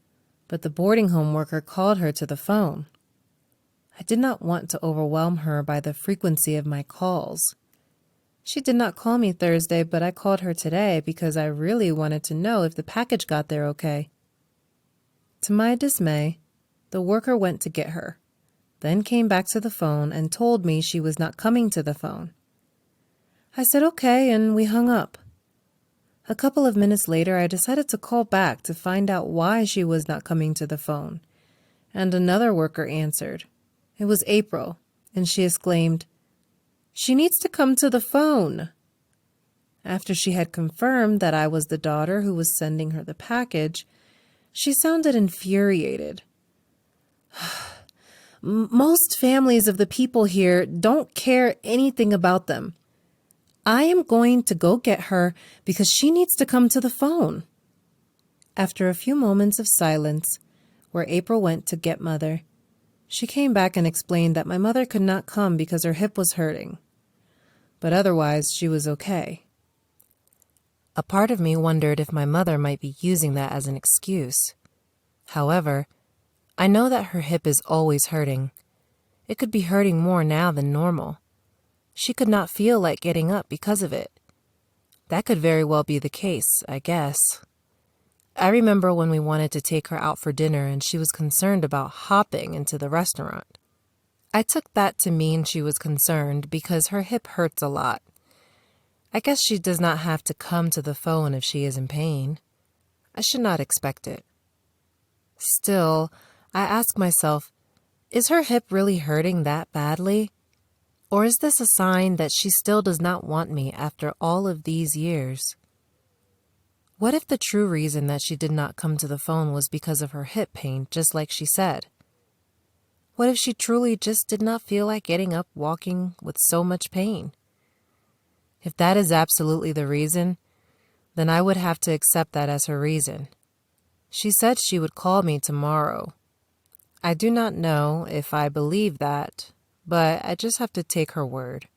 but the boarding home worker called her to the phone. I did not want to overwhelm her by the frequency of my calls. She did not call me Thursday, but I called her today because I really wanted to know if the package got there okay. To my dismay, the worker went to get her, then came back to the phone and told me she was not coming to the phone. I said okay, and we hung up. A couple of minutes later, I decided to call back to find out why she was not coming to the phone, and another worker answered. It was April, and she exclaimed, "She needs to come to the phone." After she had confirmed that I was the daughter who was sending her the package, she sounded infuriated. Most families of the people here don't care anything about them. I am going to go get her because she needs to come to the phone. After a few moments of silence, where April went to get Mother, she came back and explained that my mother could not come because her hip was hurting, but otherwise she was okay. A part of me wondered if my mother might be using that as an excuse. However, I know that her hip is always hurting. It could be hurting more now than normal. She could not feel like getting up because of it. That could very well be the case, I guess. I remember when we wanted to take her out for dinner and she was concerned about hopping into the restaurant. I took that to mean she was concerned because her hip hurts a lot. I guess she does not have to come to the phone if she is in pain. I should not expect it. Still, I ask myself, Is her hip really hurting that badly? Or is this a sign that she still does not want me after all of these years? What if the true reason that she did not come to the phone was because of her hip pain, just like she said? What if she truly just did not feel like getting up walking with so much pain? If that is absolutely the reason, then I would have to accept that as her reason. She said she would call me tomorrow. I do not know if I believe that, but I just have to take her word.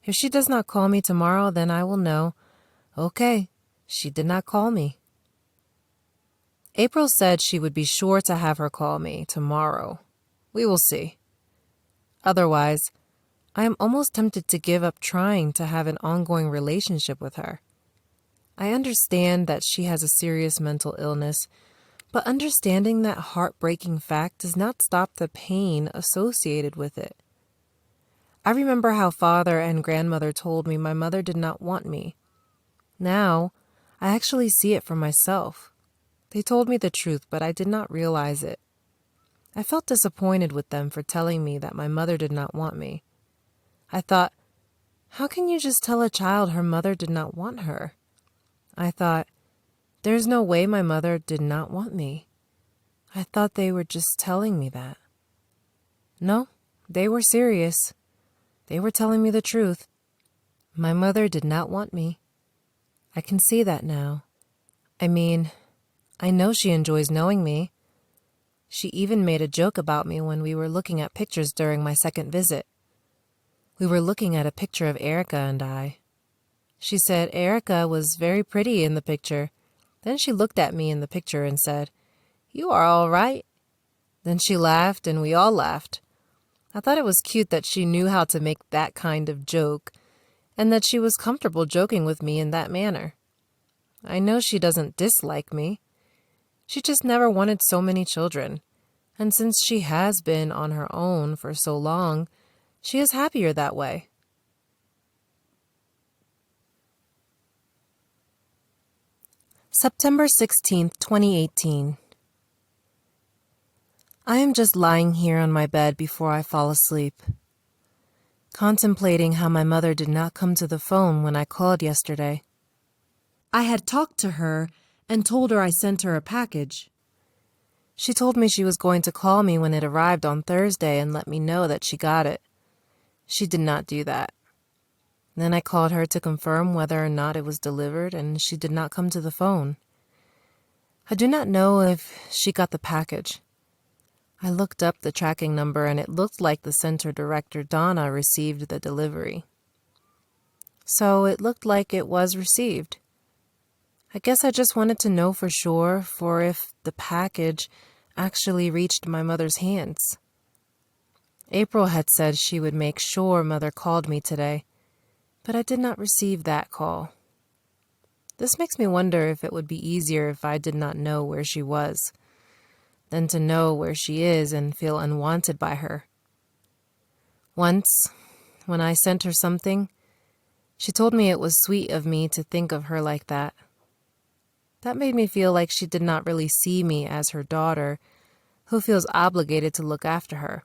If she does not call me tomorrow, then I will know, okay, she did not call me. April said she would be sure to have her call me tomorrow. We will see. Otherwise, I am almost tempted to give up trying to have an ongoing relationship with her. I understand that she has a serious mental illness, but understanding that heartbreaking fact does not stop the pain associated with it. I remember how father and grandmother told me my mother did not want me. Now, I actually see it for myself. They told me the truth, but I did not realize it. I felt disappointed with them for telling me that my mother did not want me. I thought, how can you just tell a child her mother did not want her? I thought, there's no way my mother did not want me. I thought they were just telling me that. No, they were serious. They were telling me the truth. My mother did not want me. I can see that now. I mean, I know she enjoys knowing me. She even made a joke about me when we were looking at pictures during my second visit. We were looking at a picture of Erica and I. She said Erica was very pretty in the picture. Then she looked at me in the picture and said, "You are all right." Then she laughed and we all laughed. I thought it was cute that she knew how to make that kind of joke and that she was comfortable joking with me in that manner. I know she doesn't dislike me. She just never wanted so many children, and since she has been on her own for so long, she is happier that way. September 16th, 2018. I am just lying here on my bed before I fall asleep, contemplating how my mother did not come to the phone when I called yesterday. I had talked to her and told her I sent her a package. She told me she was going to call me when it arrived on Thursday and let me know that she got it. She did not do that. Then I called her to confirm whether or not it was delivered, and she did not come to the phone. I do not know if she got the package. I looked up the tracking number and it looked like the center director, Donna, received the delivery. So it looked like it was received. I guess I just wanted to know for sure for if the package actually reached my mother's hands. April had said she would make sure Mother called me today, but I did not receive that call. This makes me wonder if it would be easier if I did not know where she was, than to know where she is and feel unwanted by her. Once, when I sent her something, she told me it was sweet of me to think of her like that. That made me feel like she did not really see me as her daughter, who feels obligated to look after her,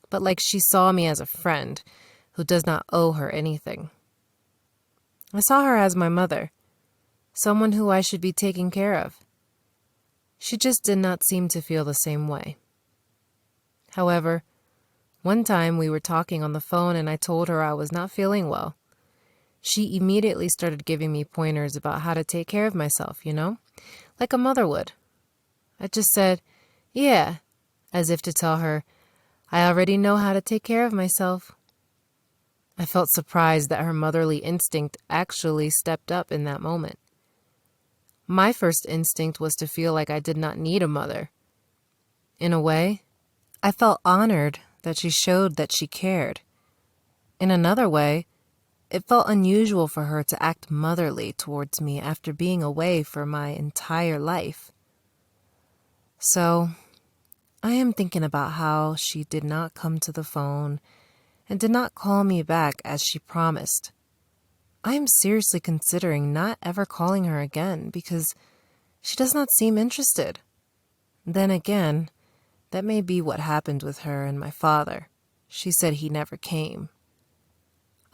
but like she saw me as a friend who does not owe her anything. I saw her as my mother, someone who I should be taking care of. She just did not seem to feel the same way. However, one time we were talking on the phone and I told her I was not feeling well. She immediately started giving me pointers about how to take care of myself, like a mother would. I just said, yeah, as if to tell her, I already know how to take care of myself. I felt surprised that her motherly instinct actually stepped up in that moment. My first instinct was to feel like I did not need a mother. In a way, I felt honored that she showed that she cared. In another way, it felt unusual for her to act motherly towards me after being away for my entire life. So, I am thinking about how she did not come to the phone and did not call me back as she promised. I am seriously considering not ever calling her again because she does not seem interested. Then That may be what happened with her and my father. She said he never came.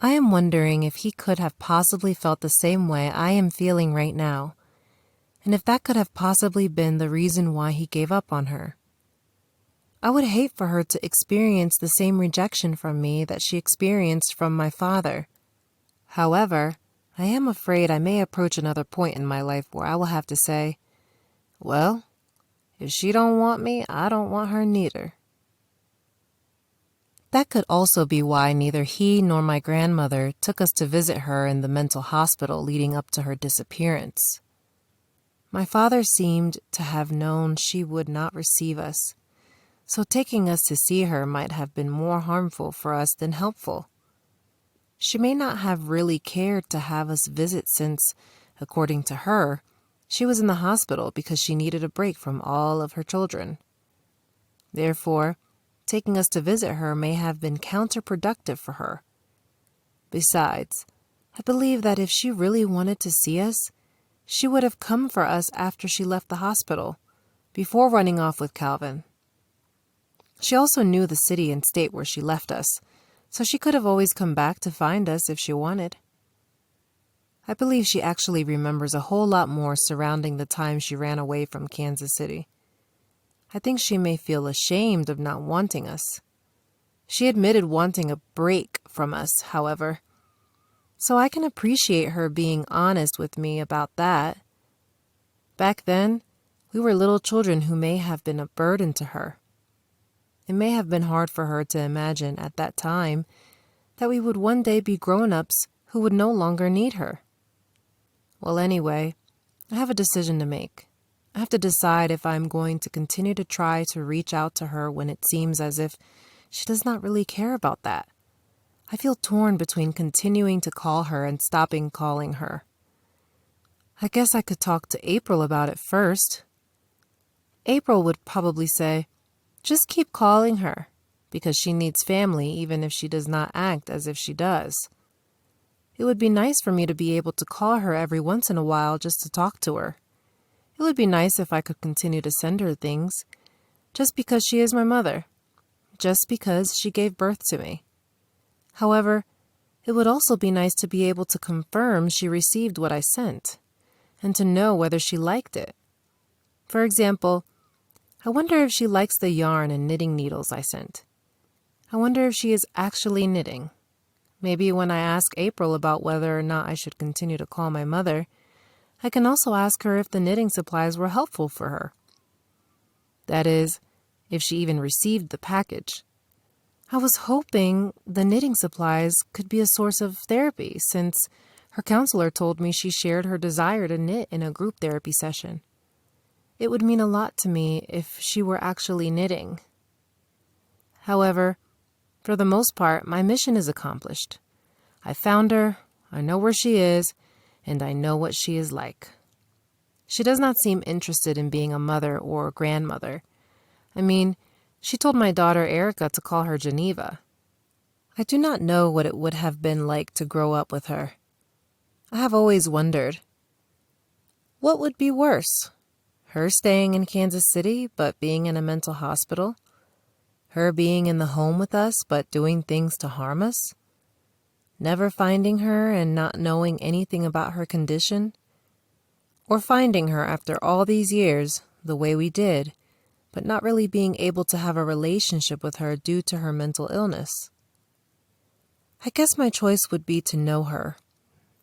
I am wondering if he could have possibly felt the same way I am feeling right now, and if that could have possibly been the reason why he gave up on her. I would hate for her to experience the same rejection from me that she experienced from my father. However, I am afraid I may approach another point in my life where I will have to say, well, if she don't want me, I don't want her neither. That could also be why neither he nor my grandmother took us to visit her in the mental hospital leading up to her disappearance. My father seemed to have known she would not receive us, so taking us to see her might have been more harmful for us than helpful. She may not have really cared to have us visit since, according to her, she was in the hospital because she needed a break from all of her children. Therefore, taking us to visit her may have been counterproductive for her. Besides, I believe that if she really wanted to see us, she would have come for us after she left the hospital, before running off with Calvin. She also knew the city and state where she left us, so she could have always come back to find us if she wanted. I believe she actually remembers a whole lot more surrounding the time she ran away from Kansas City. I think she may feel ashamed of not wanting us. She admitted wanting a break from us, however, so I can appreciate her being honest with me about that. Back then, we were little children who may have been a burden to her. It may have been hard for her to imagine at that time that we would one day be grown-ups who would no longer need her. Well, anyway, I have a decision to make. I have to decide if I'm going to continue to try to reach out to her when it seems as if she does not really care about that. I feel torn between continuing to call her and stopping calling her. I guess I could talk to April about it first. April would probably say, just keep calling her, because she needs family even if she does not act as if she does. It would be nice for me to be able to call her every once in a while just to talk to her. It would be nice if I could continue to send her things, just because she is my mother, just because she gave birth to me. However, it would also be nice to be able to confirm she received what I sent, and to know whether she liked it. For example, I wonder if she likes the yarn and knitting needles I sent. I wonder if she is actually knitting. Maybe when I ask April about whether or not I should continue to call my mother, I can also ask her if the knitting supplies were helpful for her. That is, if she even received the package. I was hoping the knitting supplies could be a source of therapy, since her counselor told me she shared her desire to knit in a group therapy session. It would mean a lot to me if she were actually knitting. However, for the most part, my mission is accomplished. I found her, I know where she is, and I know what she is like. She does not seem interested in being a mother or a grandmother. I mean, she told my daughter Erica to call her Geneva. I do not know what it would have been like to grow up with her. I have always wondered, what would be worse? Her staying in Kansas City but being in a mental hospital? Her being in the home with us but doing things to harm us? Never finding her and not knowing anything about her condition? Or finding her after all these years, the way we did, but not really being able to have a relationship with her due to her mental illness? I guess my choice would be to know her,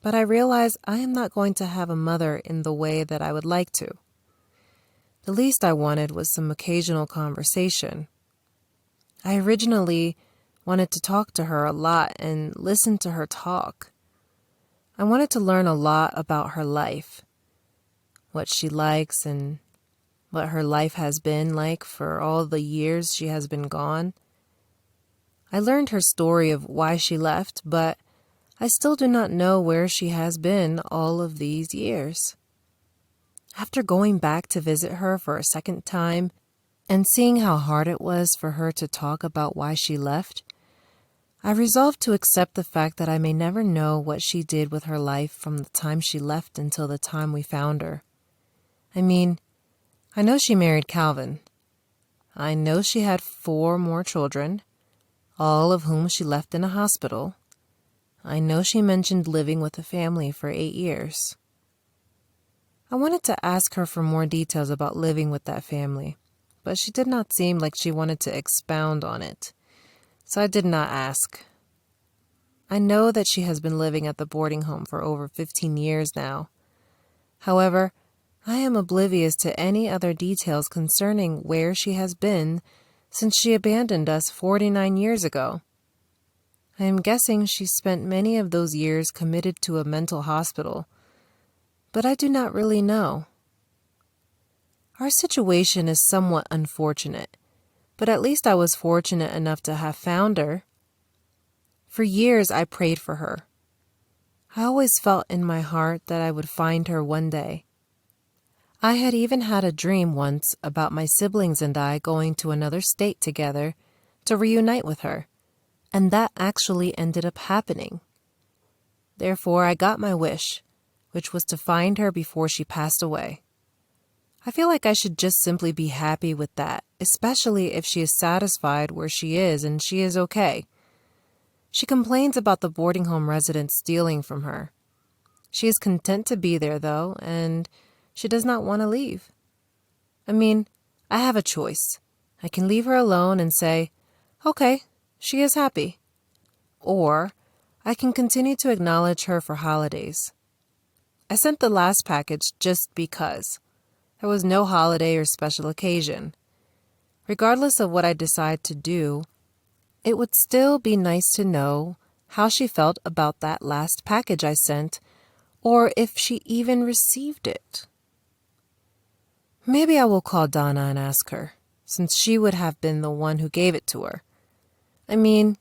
but I realize I am not going to have a mother in the way that I would like to. The least I wanted was some occasional conversation. I originally wanted to talk to her a lot and listen to her talk. I wanted to learn a lot about her life, what she likes and what her life has been like for all the years she has been gone. I learned her story of why she left, but I still do not know where she has been all of these years. After going back to visit her for a second time and seeing how hard it was for her to talk about why she left, I resolved to accept the fact that I may never know what she did with her life from the time she left until the time we found her. I mean, I know she married Calvin. I know she had 4 more children, all of whom she left in a hospital. I know she mentioned living with a family for 8 years. I wanted to ask her for more details about living with that family, but she did not seem like she wanted to expound on it, so I did not ask. I know that she has been living at the boarding home for over 15 years now. However, I am oblivious to any other details concerning where she has been since she abandoned us 49 years ago. I am guessing she spent many of those years committed to a mental hospital, but I do not really know. Our situation is somewhat unfortunate, but at least I was fortunate enough to have found her. For years I prayed for her. I always felt in my heart that I would find her one day. I had even had a dream once about my siblings and I going to another state together to reunite with her, and that actually ended up happening. Therefore, I got my wish, which was to find her before she passed away. I feel like I should just simply be happy with that, especially if she is satisfied where she is and she is okay. She complains about the boarding home residents stealing from her. She is content to be there, though, and she does not want to leave. I mean, I have a choice. I can leave her alone and say, okay, she is happy. Or I can continue to acknowledge her for holidays. I sent the last package just because. There was no holiday or special occasion. Regardless of what I decide to do, it would still be nice to know how she felt about that last package I sent, or if she even received it. Maybe I will call Donna and ask her, since she would have been the one who gave it to her. I mean,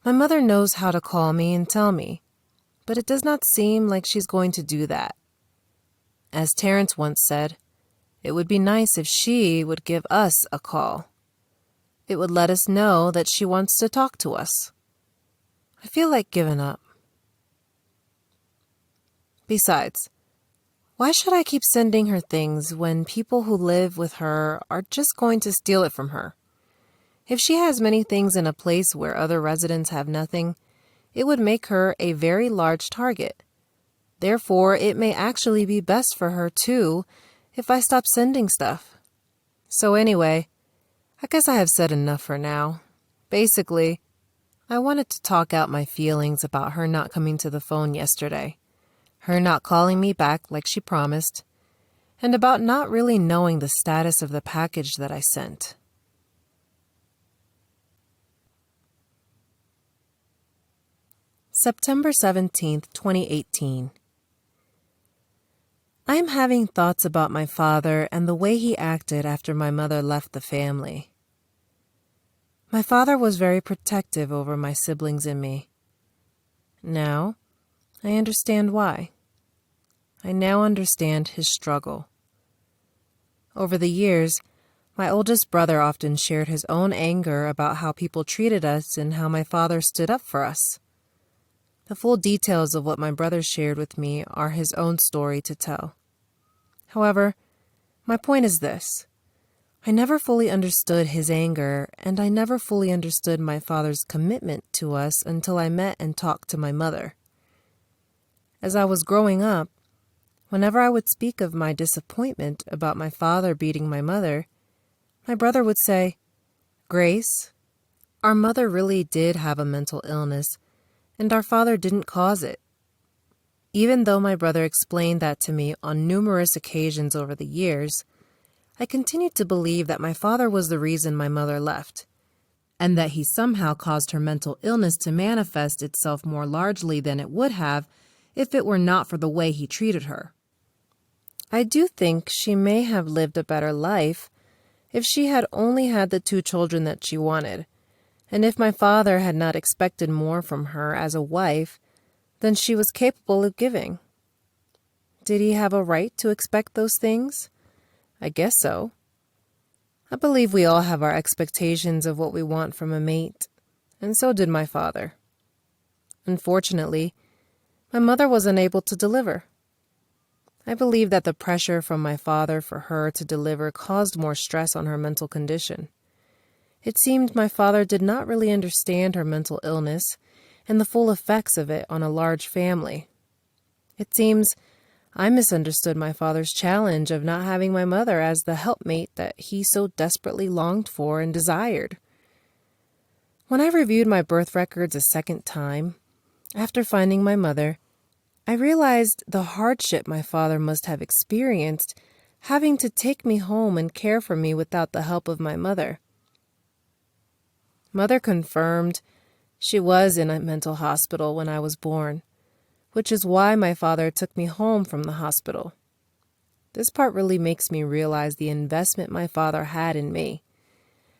my mother knows how to call me and tell me, but it does not seem like she's going to do that. As Terrence once said, it would be nice if she would give us a call. It would let us know that she wants to talk to us. I feel like giving up. Besides, why should I keep sending her things when people who live with her are just going to steal it from her? If she has many things in a place where other residents have nothing, it would make her a very large target. Therefore, it may actually be best for her, too, if I stop sending stuff. So anyway, I guess I have said enough for now. Basically, I wanted to talk out my feelings about her not coming to the phone yesterday, her not calling me back like she promised, and about not really knowing the status of the package that I sent. September 17th, 2018. I am having thoughts about my father and the way he acted after my mother left the family. My father was very protective over my siblings and me. Now, I understand why. I now understand his struggle. Over the years, my oldest brother often shared his own anger about how people treated us and how my father stood up for us. The full details of what my brother shared with me are his own story to tell. However, my point is this. I never fully understood his anger, and I never fully understood my father's commitment to us until I met and talked to my mother. As I was growing up, whenever I would speak of my disappointment about my father beating my mother, my brother would say, "Grace, our mother really did have a mental illness, and our father didn't cause it." Even though my brother explained that to me on numerous occasions over the years, I continued to believe that my father was the reason my mother left, and that he somehow caused her mental illness to manifest itself more largely than it would have if it were not for the way he treated her. I do think she may have lived a better life if she had only had the 2 children that she wanted, and if my father had not expected more from her as a wife than she was capable of giving. Did he have a right to expect those things? I guess so. I believe we all have our expectations of what we want from a mate, and so did my father. Unfortunately, my mother was unable to deliver. I believe that the pressure from my father for her to deliver caused more stress on her mental condition. It seemed my father did not really understand her mental illness and the full effects of it on a large family. It seems I misunderstood my father's challenge of not having my mother as the helpmate that he so desperately longed for and desired. When I reviewed my birth records a second time, after finding my mother, I realized the hardship my father must have experienced having to take me home and care for me without the help of my mother. Mother confirmed she was in a mental hospital when I was born, which is why my father took me home from the hospital. This part really makes me realize the investment my father had in me,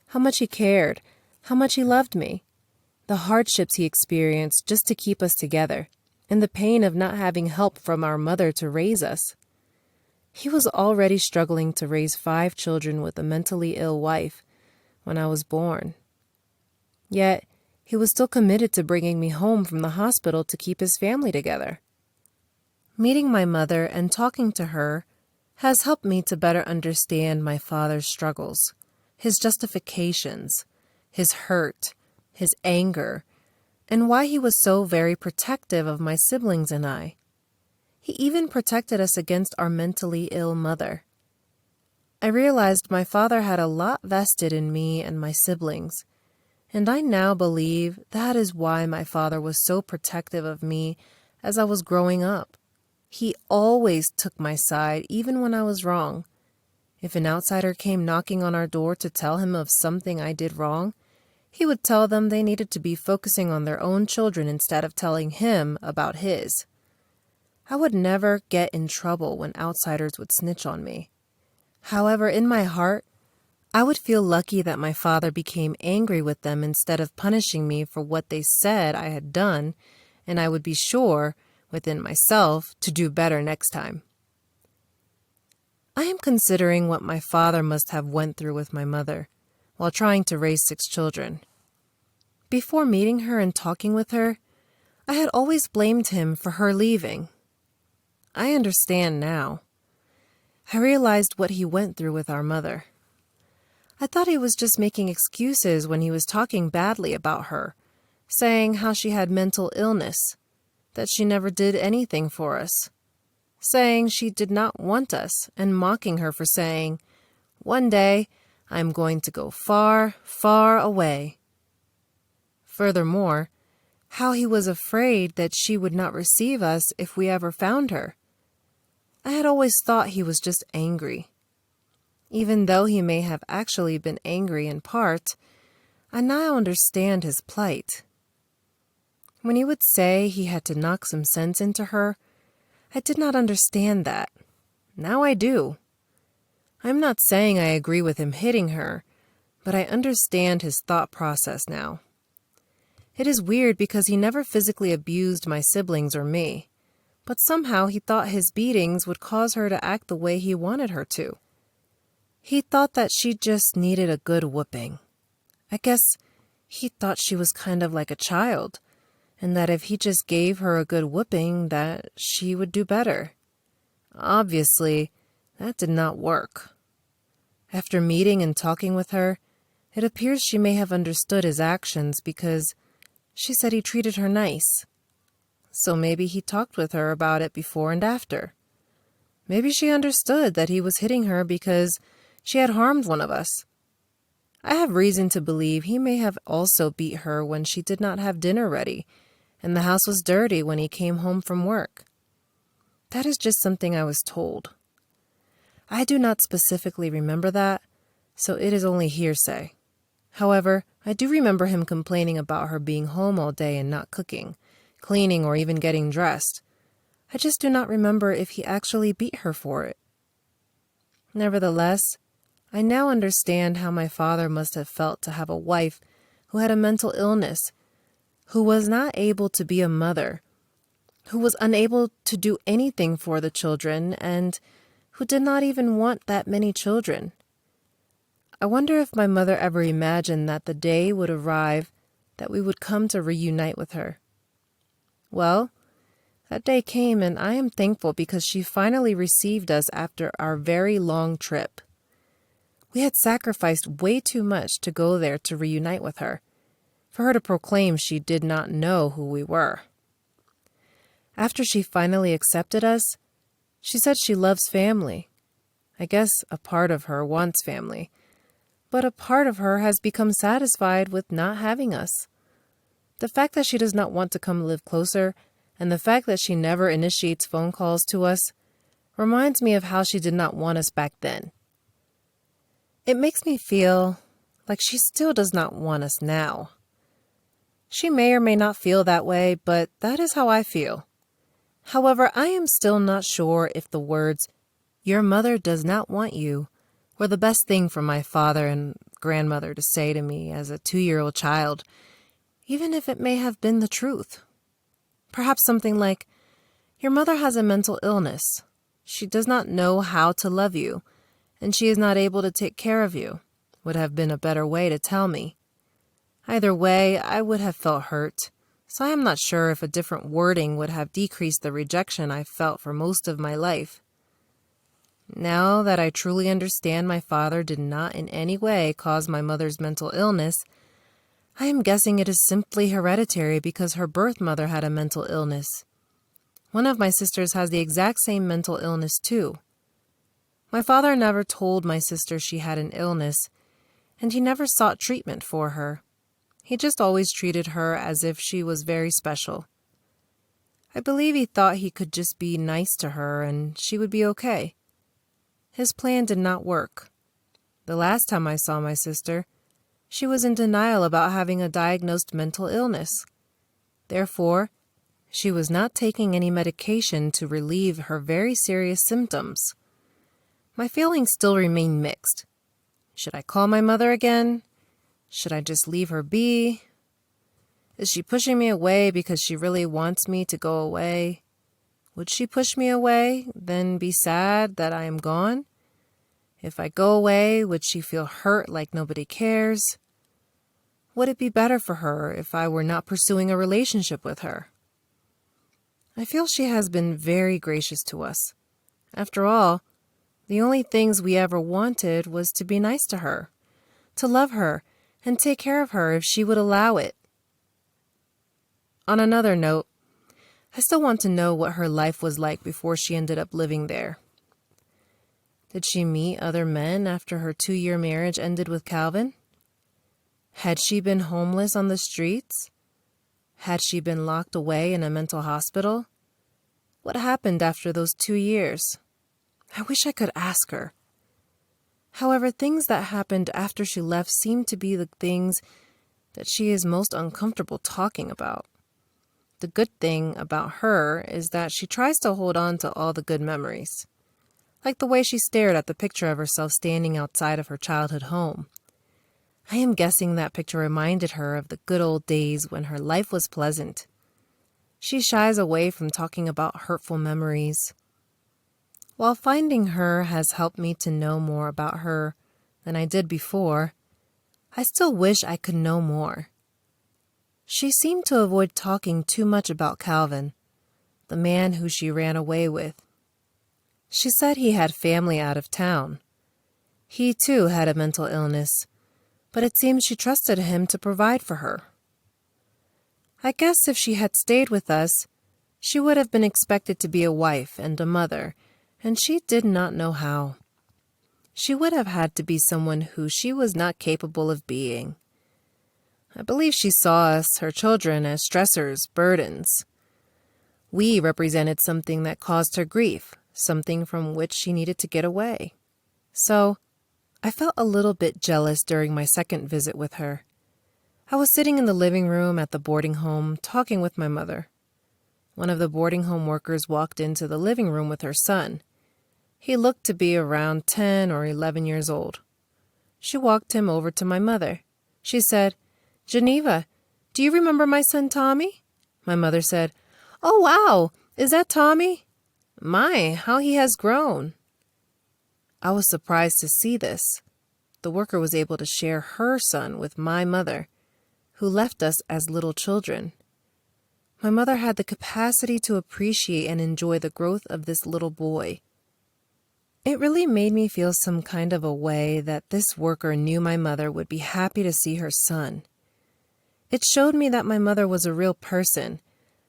how much he cared, how much he loved me, the hardships he experienced just to keep us together, and the pain of not having help from our mother to raise us. He was already struggling to raise 5 children with a mentally ill wife when I was born. Yet, he was still committed to bringing me home from the hospital to keep his family together. Meeting my mother and talking to her has helped me to better understand my father's struggles, his justifications, his hurt, his anger, and why he was so very protective of my siblings and I. He even protected us against our mentally ill mother. I realized my father had a lot vested in me and my siblings, and I now believe that is why my father was so protective of me as I was growing up. He always took my side, even when I was wrong. If an outsider came knocking on our door to tell him of something I did wrong, he would tell them they needed to be focusing on their own children instead of telling him about his. I would never get in trouble when outsiders would snitch on me. However, in my heart, I would feel lucky that my father became angry with them instead of punishing me for what they said I had done, and I would be sure, within myself, to do better next time. I am considering what my father must have went through with my mother while trying to raise 6 children. Before meeting her and talking with her, I had always blamed him for her leaving. I understand now. I realized what he went through with our mother. I thought he was just making excuses when he was talking badly about her, saying how she had mental illness, that she never did anything for us, saying she did not want us, and mocking her for saying, "One day, I'm going to go far, far away." Furthermore, how he was afraid that she would not receive us if we ever found her. I had always thought he was just angry. Even though he may have actually been angry in part, I now understand his plight. When he would say he had to knock some sense into her, I did not understand that. Now I do. I'm not saying I agree with him hitting her, but I understand his thought process now. It is weird because he never physically abused my siblings or me, but somehow he thought his beatings would cause her to act the way he wanted her to. He thought that she just needed a good whooping. I guess he thought she was kind of like a child, and that if he just gave her a good whooping, that she would do better. Obviously, that did not work. After meeting and talking with her, it appears she may have understood his actions because she said he treated her nice. So maybe he talked with her about it before and after. Maybe she understood that he was hitting her because she had harmed one of us. I have reason to believe he may have also beat her when she did not have dinner ready, and the house was dirty when he came home from work. That is just something I was told. I do not specifically remember that, so it is only hearsay. However, I do remember him complaining about her being home all day and not cooking, cleaning, or even getting dressed. I just do not remember if he actually beat her for it. Nevertheless, I now understand how my father must have felt to have a wife who had a mental illness, who was not able to be a mother, who was unable to do anything for the children, and who did not even want that many children. I wonder if my mother ever imagined that the day would arrive that we would come to reunite with her. Well, that day came, and I am thankful because she finally received us after our very long trip. We had sacrificed way too much to go there to reunite with her, for her to proclaim she did not know who we were. After she finally accepted us, she said she loves family. I guess a part of her wants family, but a part of her has become satisfied with not having us. The fact that she does not want to come live closer, and the fact that she never initiates phone calls to us, reminds me of how she did not want us back then. It makes me feel like she still does not want us now. She may or may not feel that way, but that is how I feel. However, I am still not sure if the words, "Your mother does not want you," were the best thing for my father and grandmother to say to me as a 2-year-old child, even if it may have been the truth. Perhaps something like, "Your mother has a mental illness. She does not know how to love you, and she is not able to take care of you," would have been a better way to tell me. Either way, I would have felt hurt, so I am not sure if a different wording would have decreased the rejection I felt for most of my life. Now that I truly understand my father did not in any way cause my mother's mental illness, I am guessing it is simply hereditary because her birth mother had a mental illness. One of my sisters has the exact same mental illness too. My father never told my sister she had an illness, and he never sought treatment for her. He just always treated her as if she was very special. I believe he thought he could just be nice to her and she would be okay. His plan did not work. The last time I saw my sister, she was in denial about having a diagnosed mental illness. Therefore, she was not taking any medication to relieve her very serious symptoms. My feelings still remain mixed. Should I call my mother again? Should I just leave her be? Is she pushing me away because she really wants me to go away? Would she push me away, then be sad that I am gone? If I go away, would she feel hurt like nobody cares? Would it be better for her if I were not pursuing a relationship with her? I feel she has been very gracious to us. After all, the only things we ever wanted was to be nice to her, to love her, and take care of her if she would allow it. On another note, I still want to know what her life was like before she ended up living there. Did she meet other men after her 2-year marriage ended with Calvin? Had she been homeless on the streets? Had she been locked away in a mental hospital? What happened after those 2 years? I wish I could ask her. However, things that happened after she left seem to be the things that she is most uncomfortable talking about. The good thing about her is that she tries to hold on to all the good memories, like the way she stared at the picture of herself standing outside of her childhood home. I am guessing that picture reminded her of the good old days when her life was pleasant. She shies away from talking about hurtful memories. While finding her has helped me to know more about her than I did before, I still wish I could know more. She seemed to avoid talking too much about Calvin, the man who she ran away with. She said he had family out of town. He, too, had a mental illness, but it seems she trusted him to provide for her. I guess if she had stayed with us, she would have been expected to be a wife and a mother, and she did not know how. She would have had to be someone who she was not capable of being. I believe she saw us, her children, as stressors, burdens. We represented something that caused her grief, something from which she needed to get away. So, I felt a little bit jealous during my second visit with her. I was sitting in the living room at the boarding home, talking with my mother. One of the boarding home workers walked into the living room with her son. He looked to be around 10 or 11 years old. She walked him over to my mother. She said, "Geneva, do you remember my son Tommy?" My mother said, "Oh, wow, is that Tommy? My, how he has grown." I was surprised to see this. The worker was able to share her son with my mother, who left us as little children. My mother had the capacity to appreciate and enjoy the growth of this little boy. It really made me feel some kind of a way that this worker knew my mother would be happy to see her son. It showed me that my mother was a real person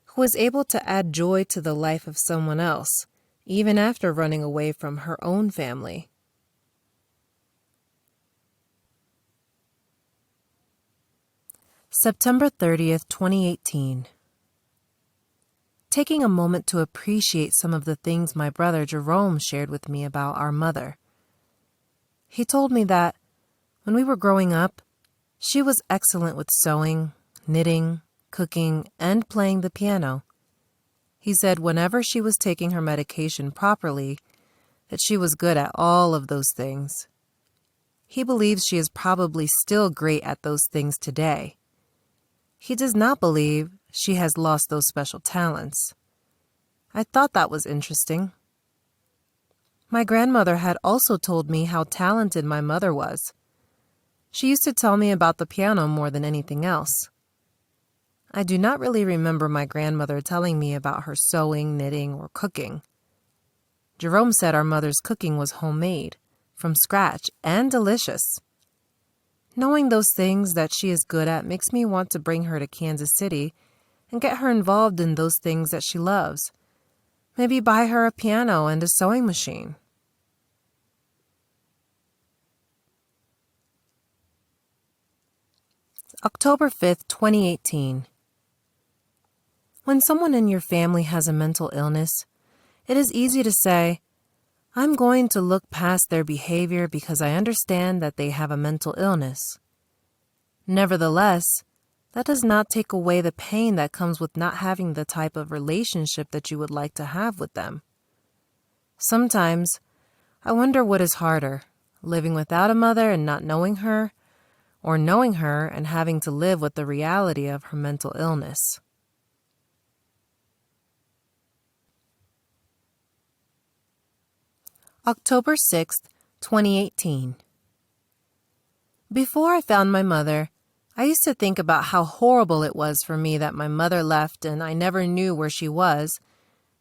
who was able to add joy to the life of someone else, even after running away from her own family. September 30th, 2018. Taking a moment to appreciate some of the things my brother Jerome shared with me about our mother. He told me that, when we were growing up, she was excellent with sewing, knitting, cooking, and playing the piano. He said whenever she was taking her medication properly, that she was good at all of those things. He believes she is probably still great at those things today. He does not believe she has lost those special talents. I thought that was interesting. My grandmother had also told me how talented my mother was. She used to tell me about the piano more than anything else. I do not really remember my grandmother telling me about her sewing, knitting, or cooking. Jerome said our mother's cooking was homemade, from scratch, and delicious. Knowing those things that she is good at makes me want to bring her to Kansas City and get her involved in those things that she loves. Maybe buy her a piano and a sewing machine. October 5th, 2018. When someone in your family has a mental illness, it is easy to say, I'm going to look past their behavior because I understand that they have a mental illness. Nevertheless, that does not take away the pain that comes with not having the type of relationship that you would like to have with them. Sometimes, I wonder what is harder, living without a mother and not knowing her, or knowing her and having to live with the reality of her mental illness. October 6th, 2018. Before I found my mother, I used to think about how horrible it was for me that my mother left and I never knew where she was,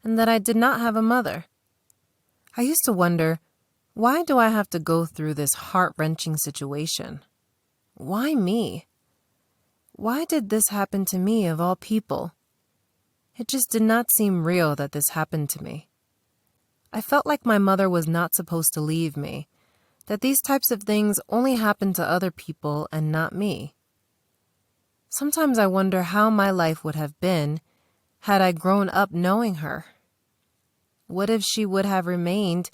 and that I did not have a mother. I used to wonder, why do I have to go through this heart-wrenching situation? Why me? Why did this happen to me of all people? It just did not seem real that this happened to me. I felt like my mother was not supposed to leave me, that these types of things only happen to other people and not me. Sometimes I wonder how my life would have been had I grown up knowing her. What if she would have remained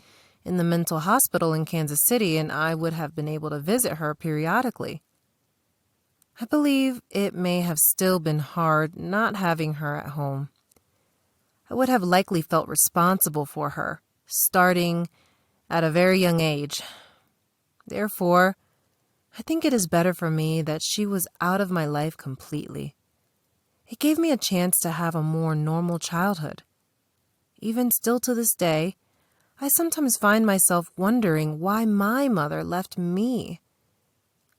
in the mental hospital in Kansas City and I would have been able to visit her periodically? I believe it may have still been hard not having her at home. I would have likely felt responsible for her, starting at a very young age. Therefore, I think it is better for me that she was out of my life completely. It gave me a chance to have a more normal childhood. Even still to this day, I sometimes find myself wondering why my mother left me.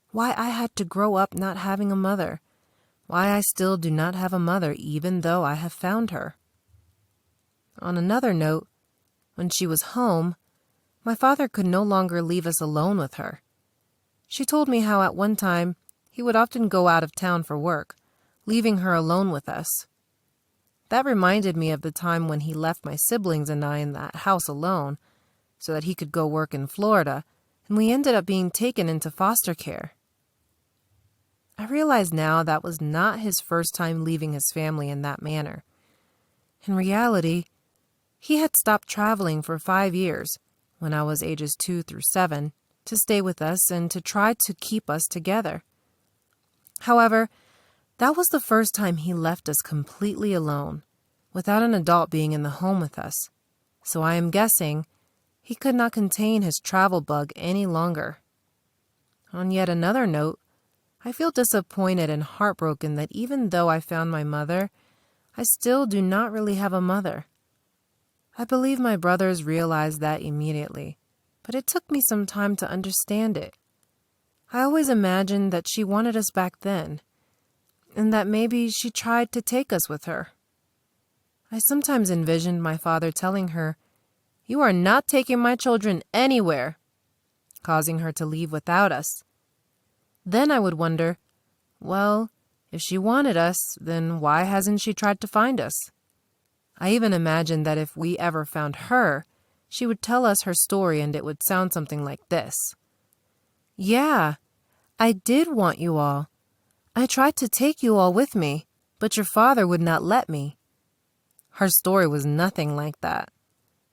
Why I had to grow up not having a mother. Why I still do not have a mother even though I have found her. On another note, when she was home, my father could no longer leave us alone with her. She told me how at one time he would often go out of town for work, leaving her alone with us. That reminded me of the time when he left my siblings and I in that house alone so that he could go work in Florida, and we ended up being taken into foster care. I realize now that was not his first time leaving his family in that manner. In reality, he had stopped traveling for 5 years, when I was ages 2 through 7, to stay with us and to try to keep us together. However, that was the first time he left us completely alone, without an adult being in the home with us, so I am guessing he could not contain his travel bug any longer. On yet another note, I feel disappointed and heartbroken that even though I found my mother, I still do not really have a mother. I believe my brothers realized that immediately, but it took me some time to understand it. I always imagined that she wanted us back then, and that maybe she tried to take us with her. I sometimes envisioned my father telling her, You are not taking my children anywhere," causing her to leave without us. Then I would wonder, well, if she wanted us, then why hasn't she tried to find us? I even imagined that if we ever found her, she would tell us her story and it would sound something like this. "Yeah, I did want you all. I tried to take you all with me, but your father would not let me." Her story was nothing like that.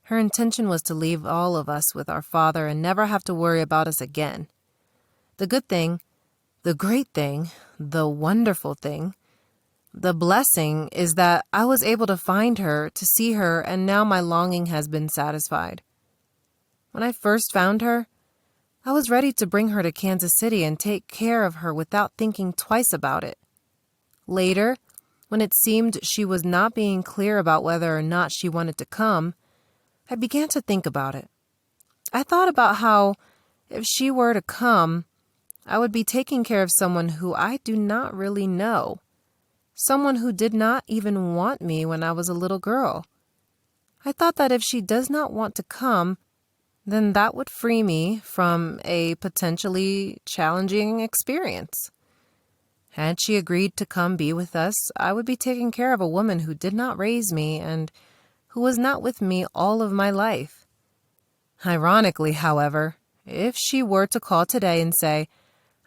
Her intention was to leave all of us with our father and never have to worry about us again. The good thing, the great thing, the wonderful thing, the blessing is that I was able to find her, to see her, and now my longing has been satisfied. When I first found her, I was ready to bring her to Kansas City and take care of her without thinking twice about it. Later, when it seemed she was not being clear about whether or not she wanted to come, I began to think about it. I thought about how, if she were to come, I would be taking care of someone who I do not really know, someone who did not even want me when I was a little girl. I thought that if she does not want to come, then that would free me from a potentially challenging experience. Had she agreed to come be with us, I would be taking care of a woman who did not raise me and who was not with me all of my life. Ironically, however, if she were to call today and say,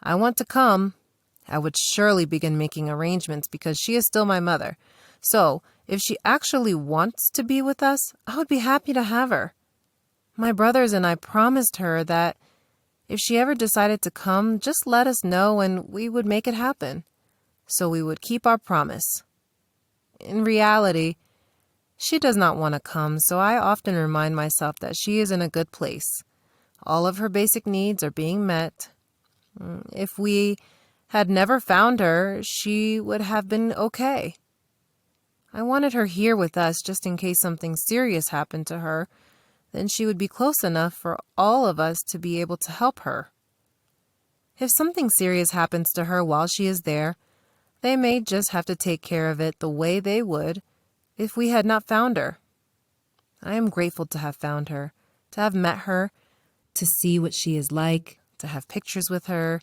"I want to come," I would surely begin making arrangements because she is still my mother. So, if she actually wants to be with us, I would be happy to have her. My brothers and I promised her that if she ever decided to come, just let us know and we would make it happen. So we would keep our promise. In reality, she does not want to come, so I often remind myself that she is in a good place. All of her basic needs are being met. If we had never found her, she would have been okay. I wanted her here with us just in case something serious happened to her. Then she would be close enough for all of us to be able to help her. If something serious happens to her while she is there, they may just have to take care of it the way they would if we had not found her. I am grateful to have found her, to have met her, to see what she is like, to have pictures with her,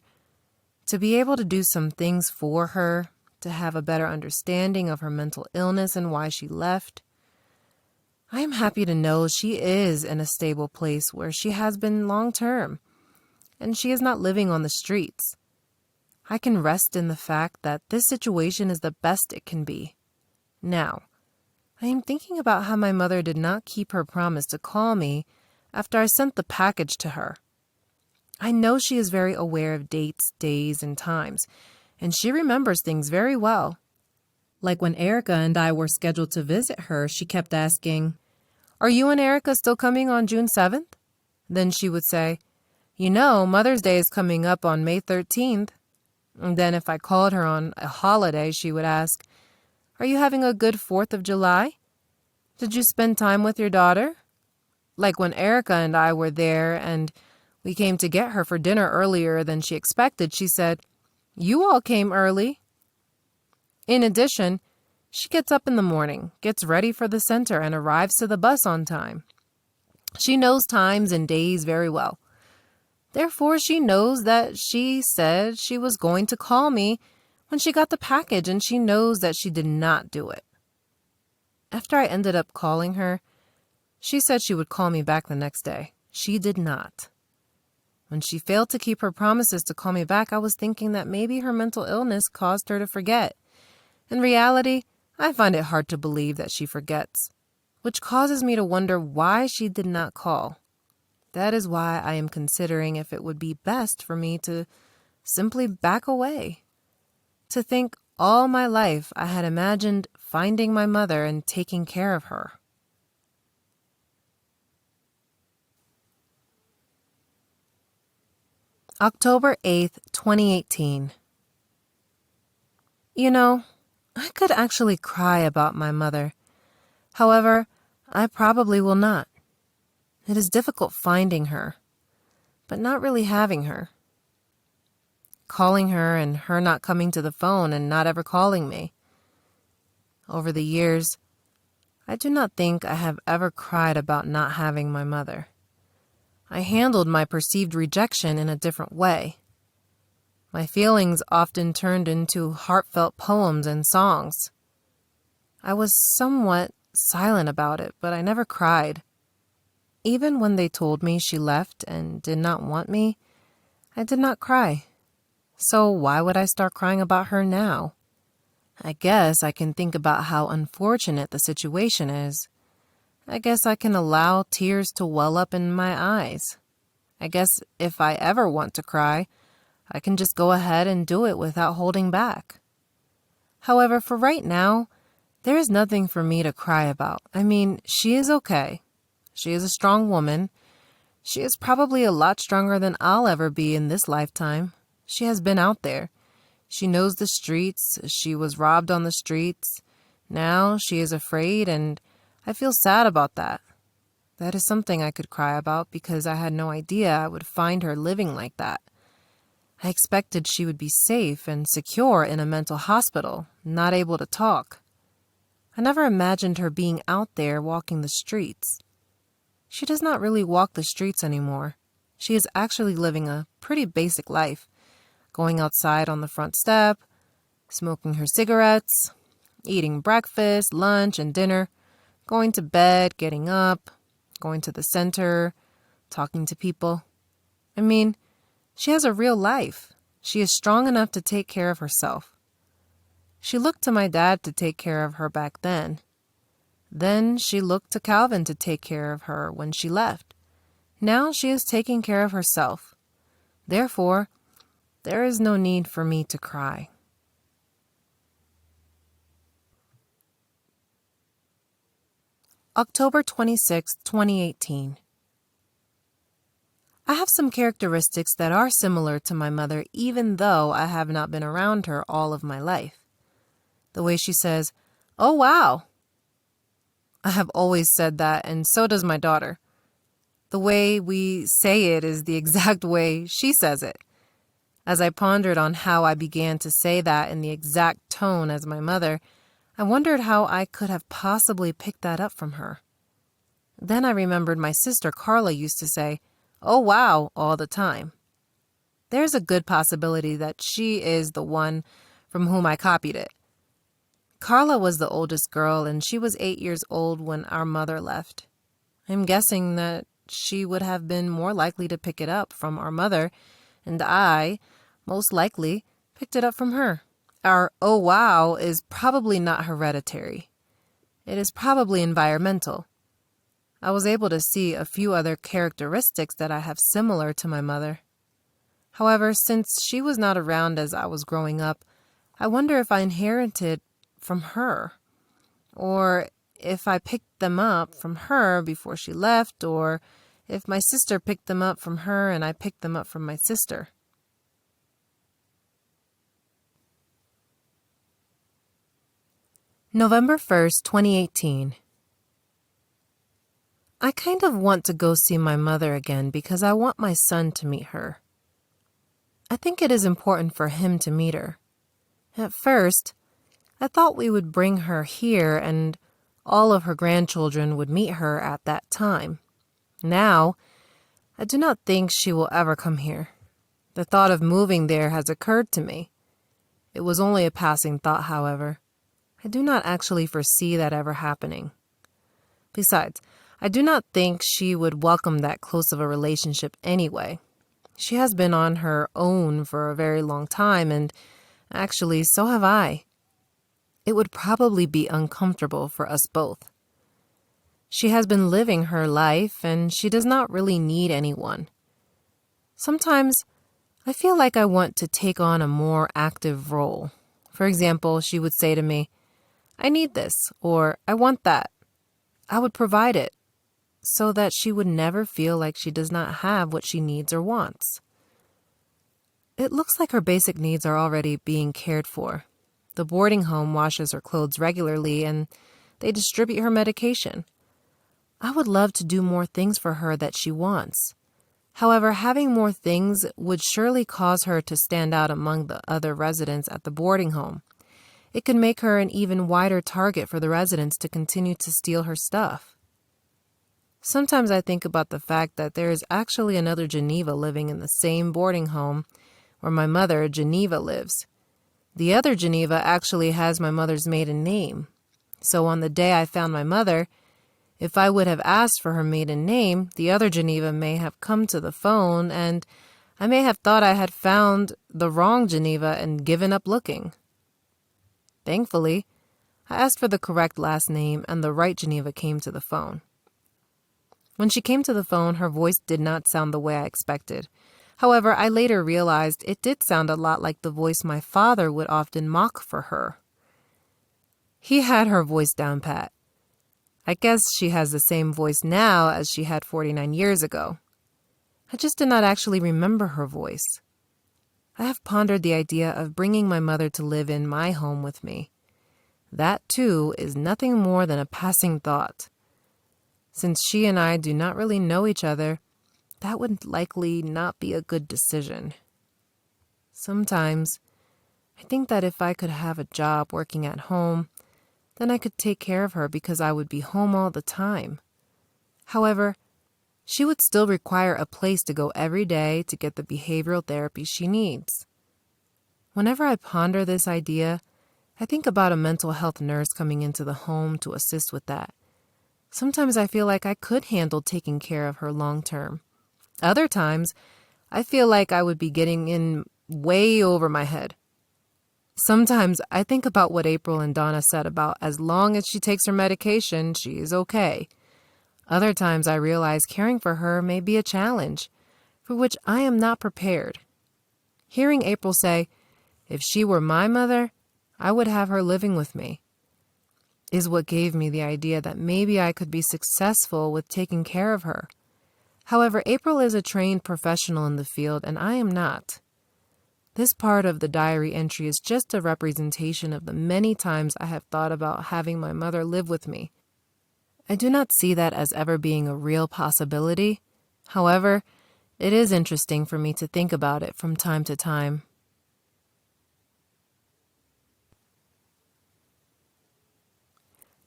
to be able to do some things for her, to have a better understanding of her mental illness and why she left. I am happy to know she is in a stable place where she has been long term, and she is not living on the streets. I can rest in the fact that this situation is the best it can be. Now, I am thinking about how my mother did not keep her promise to call me after I sent the package to her. I know she is very aware of dates, days, and times, and she remembers things very well. Like when Erica and I were scheduled to visit her, she kept asking, "Are you and Erica still coming on June 7th? Then she would say, "You know, Mother's Day is coming up on May 13th. And then if I called her on a holiday, she would ask, "Are you having a good 4th of July? Did you spend time with your daughter?" Like when Erica and I were there and we came to get her for dinner earlier than she expected, she said, "You all came early." In addition, she gets up in the morning, gets ready for the center, and arrives to the bus on time. She knows times and days very well. Therefore, she knows that she said she was going to call me when she got the package, and she knows that she did not do it. After I ended up calling her, she said she would call me back the next day. She did not. When she failed to keep her promises to call me back, I was thinking that maybe her mental illness caused her to forget. In reality, I find it hard to believe that she forgets, which causes me to wonder why she did not call. That is why I am considering if it would be best for me to simply back away. To think all my life I had imagined finding my mother and taking care of her. October 8th, 2018. You know, I could actually cry about my mother. However, I probably will not. It is difficult finding her, but not really having her. Calling her and her not coming to the phone and not ever calling me. Over the years, I do not think I have ever cried about not having my mother. I handled my perceived rejection in a different way. My feelings often turned into heartfelt poems and songs. I was somewhat silent about it, but I never cried. Even when they told me she left and did not want me, I did not cry. So why would I start crying about her now? I guess I can think about how unfortunate the situation is. I guess I can allow tears to well up in my eyes. I guess if I ever want to cry, I can just go ahead and do it without holding back. However, for right now, there is nothing for me to cry about. I mean, she is okay. She is a strong woman. She is probably a lot stronger than I'll ever be in this lifetime. She has been out there. She knows the streets. She was robbed on the streets. Now she is afraid, and I feel sad about that. That is something I could cry about because I had no idea I would find her living like that. I expected she would be safe and secure in a mental hospital, not able to talk. I never imagined her being out there walking the streets. She does not really walk the streets anymore. She is actually living a pretty basic life, going outside on the front step, smoking her cigarettes, eating breakfast, lunch, and dinner, going to bed, getting up, going to the center, talking to people. I mean, she has a real life. She is strong enough to take care of herself. She looked to my dad to take care of her back then. Then she looked to Calvin to take care of her when she left. Now she is taking care of herself. Therefore, there is no need for me to cry. October 26, 2018. I have some characteristics that are similar to my mother even though I have not been around her all of my life. The way she says, "Oh, wow." I have always said that, and so does my daughter. The way we say it is the exact way she says it. As I pondered on how I began to say that in the exact tone as my mother, I wondered how I could have possibly picked that up from her. Then I remembered my sister Carla used to say, "Oh, wow," all the time. There's a good possibility that she is the one from whom I copied it. Carla was the oldest girl, and she was 8 years old when our mother left. I'm guessing that she would have been more likely to pick it up from our mother, and I, most likely, picked it up from her. Our "oh wow" is probably not hereditary. It is probably environmental. I was able to see a few other characteristics that I have similar to my mother. However, since she was not around as I was growing up, I wonder if I inherited from her, or if I picked them up from her before she left, or if my sister picked them up from her and I picked them up from my sister. November 1st, 2018. I kind of want to go see my mother again because I want my son to meet her. I think it is important for him to meet her. At first, I thought we would bring her here and all of her grandchildren would meet her at that time. Now, I do not think she will ever come here. The thought of moving there has occurred to me. It was only a passing thought, however. I do not actually foresee that ever happening. Besides, I do not think she would welcome that close of a relationship anyway. She has been on her own for a very long time, and actually, so have I. It would probably be uncomfortable for us both. She has been living her life, and she does not really need anyone. Sometimes, I feel like I want to take on a more active role. For example, she would say to me, "I need this," or "I want that." I would provide it, so that she would never feel like she does not have what she needs or wants. It looks like her basic needs are already being cared for. The boarding home washes her clothes regularly, and they distribute her medication. I would love to do more things for her that she wants. However, having more things would surely cause her to stand out among the other residents at the boarding home. It could make her an even wider target for the residents to continue to steal her stuff. Sometimes I think about the fact that there is actually another Geneva living in the same boarding home where my mother, Geneva, lives. The other Geneva actually has my mother's maiden name. So on the day I found my mother, if I would have asked for her maiden name, the other Geneva may have come to the phone and I may have thought I had found the wrong Geneva and given up looking. Thankfully, I asked for the correct last name and the right Geneva came to the phone. When she came to the phone, her voice did not sound the way I expected. However, I later realized it did sound a lot like the voice my father would often mock for her. He had her voice down pat. I guess she has the same voice now as she had 49 years ago. I just did not actually remember her voice. I have pondered the idea of bringing my mother to live in my home with me. That, too, is nothing more than a passing thought. Since she and I do not really know each other, that would likely not be a good decision. Sometimes, I think that if I could have a job working at home, then I could take care of her because I would be home all the time. However, she would still require a place to go every day to get the behavioral therapy she needs. Whenever I ponder this idea, I think about a mental health nurse coming into the home to assist with that. Sometimes I feel like I could handle taking care of her long term. Other times, I feel like I would be getting in way over my head. Sometimes I think about what April and Donna said about as long as she takes her medication, she is okay. Other times I realize caring for her may be a challenge, for which I am not prepared. Hearing April say, if she were my mother, I would have her living with me, is what gave me the idea that maybe I could be successful with taking care of her. However, April is a trained professional in the field and I am not. This part of the diary entry is just a representation of the many times I have thought about having my mother live with me. I do not see that as ever being a real possibility. However, it is interesting for me to think about it from time to time.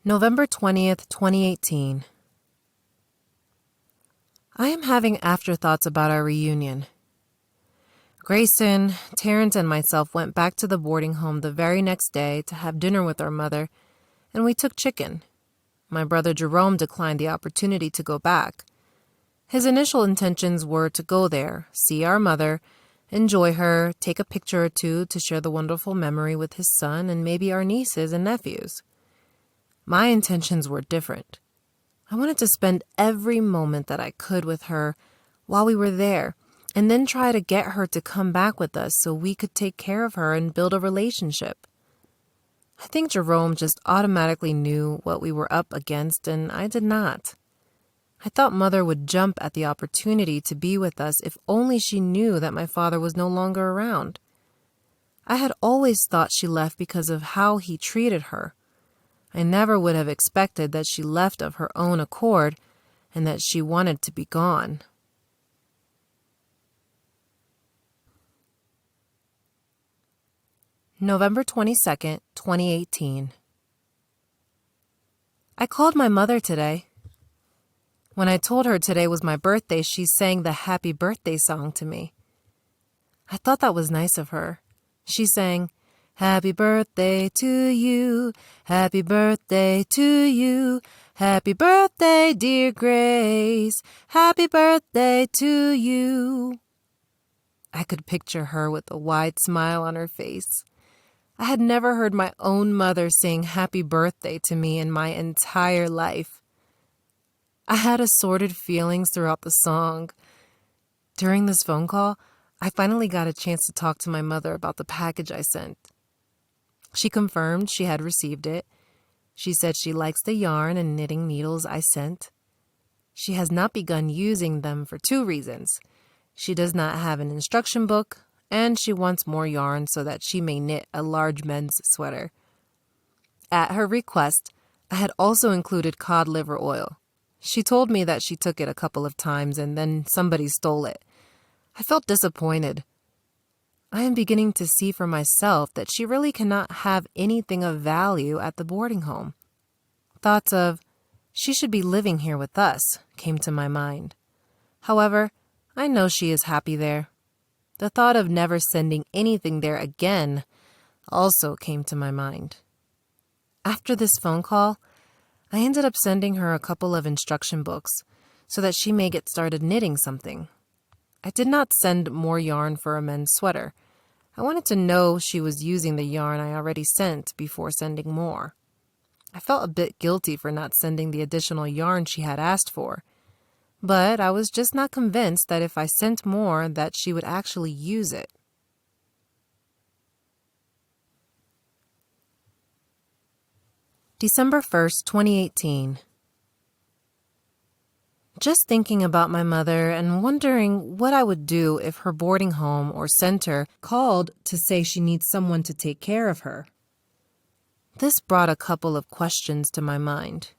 November 20th, 2018. I am having afterthoughts about our reunion. Grayson, Terrence, and myself went back to the boarding home the very next day to have dinner with our mother, and we took chicken. My brother Jerome declined the opportunity to go back. His initial intentions were to go there, see our mother, enjoy her, take a picture or two to share the wonderful memory with his son and maybe our nieces and nephews. My intentions were different. I wanted to spend every moment that I could with her while we were there, and then try to get her to come back with us so we could take care of her and build a relationship. I think Jerome just automatically knew what we were up against, and I did not. I thought Mother would jump at the opportunity to be with us if only she knew that my father was no longer around. I had always thought she left because of how he treated her. I never would have expected that she left of her own accord and that she wanted to be gone. November 22nd, 2018. I called my mother today. When I told her today was my birthday, she sang the happy birthday song to me. I thought that was nice of her. She sang, "Happy birthday to you, happy birthday to you, happy birthday, dear Grace, happy birthday to you." I could picture her with a wide smile on her face. I had never heard my own mother sing happy birthday to me in my entire life. I had assorted feelings throughout the song. During this phone call, I finally got a chance to talk to my mother about the package I sent. She confirmed she had received it. She said she likes the yarn and knitting needles I sent. She has not begun using them for 2 reasons. She does not have an instruction book, and she wants more yarn so that she may knit a large men's sweater. At her request, I had also included cod liver oil. She told me that she took it a couple of times and then somebody stole it. I felt disappointed. I am beginning to see for myself that she really cannot have anything of value at the boarding home. Thoughts of, she should be living here with us, came to my mind. However, I know she is happy there. The thought of never sending anything there again also came to my mind. After this phone call, I ended up sending her a couple of instruction books so that she may get started knitting something. I did not send more yarn for a men's sweater. I wanted to know she was using the yarn I already sent before sending more. I felt a bit guilty for not sending the additional yarn she had asked for, but I was just not convinced that if I sent more that she would actually use it. December 1st, 2018. Just thinking about my mother and wondering what I would do if her boarding home or center called to say she needs someone to take care of her. This brought a couple of questions to my mind.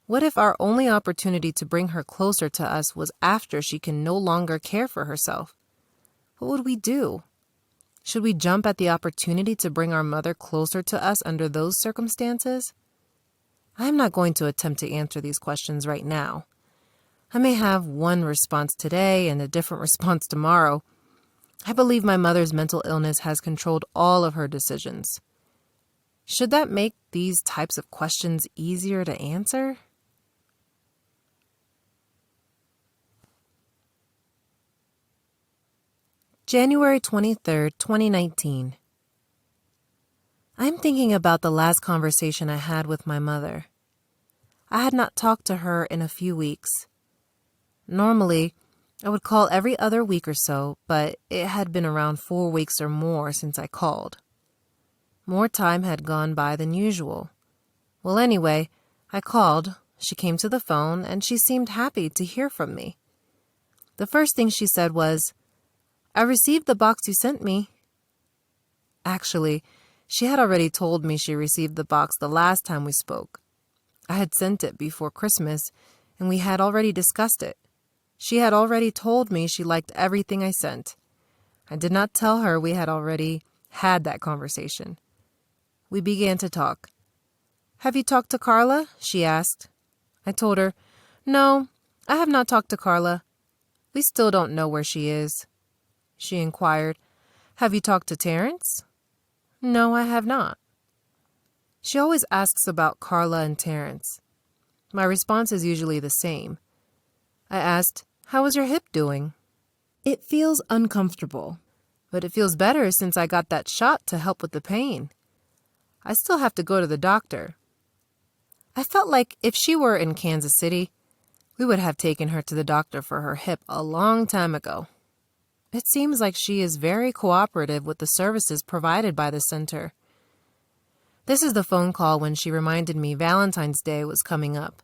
What if our only opportunity to bring her closer to us was after she can no longer care for herself? What would we do? Should we jump at the opportunity to bring our mother closer to us under those circumstances? I am not going to attempt to answer these questions right now. I may have one response today and a different response tomorrow. I believe my mother's mental illness has controlled all of her decisions. Should that make these types of questions easier to answer? January 23rd, 2019. I'm thinking about the last conversation I had with my mother. I had not talked to her in a few weeks. Normally, I would call every other week or so, but it had been around 4 weeks or more since I called. More time had gone by than usual. Well, anyway, I called, she came to the phone, and she seemed happy to hear from me. The first thing she said was, "I received the box you sent me." Actually, she had already told me she received the box the last time we spoke. I had sent it before Christmas, and we had already discussed it. She had already told me she liked everything I sent. I did not tell her we had already had that conversation. We began to talk. "Have you talked to Carla?" she asked. I told her, "No, I have not talked to Carla. We still don't know where she is." She inquired, "Have you talked to Terrence?" "No, I have not." She always asks about Carla and Terrence. My response is usually the same. I asked, "How is your hip doing?" "It feels uncomfortable, but it feels better since I got that shot to help with the pain. I still have to go to the doctor." I felt like if she were in Kansas City, we would have taken her to the doctor for her hip a long time ago. It seems like she is very cooperative with the services provided by the center. This is the phone call when she reminded me Valentine's Day was coming up.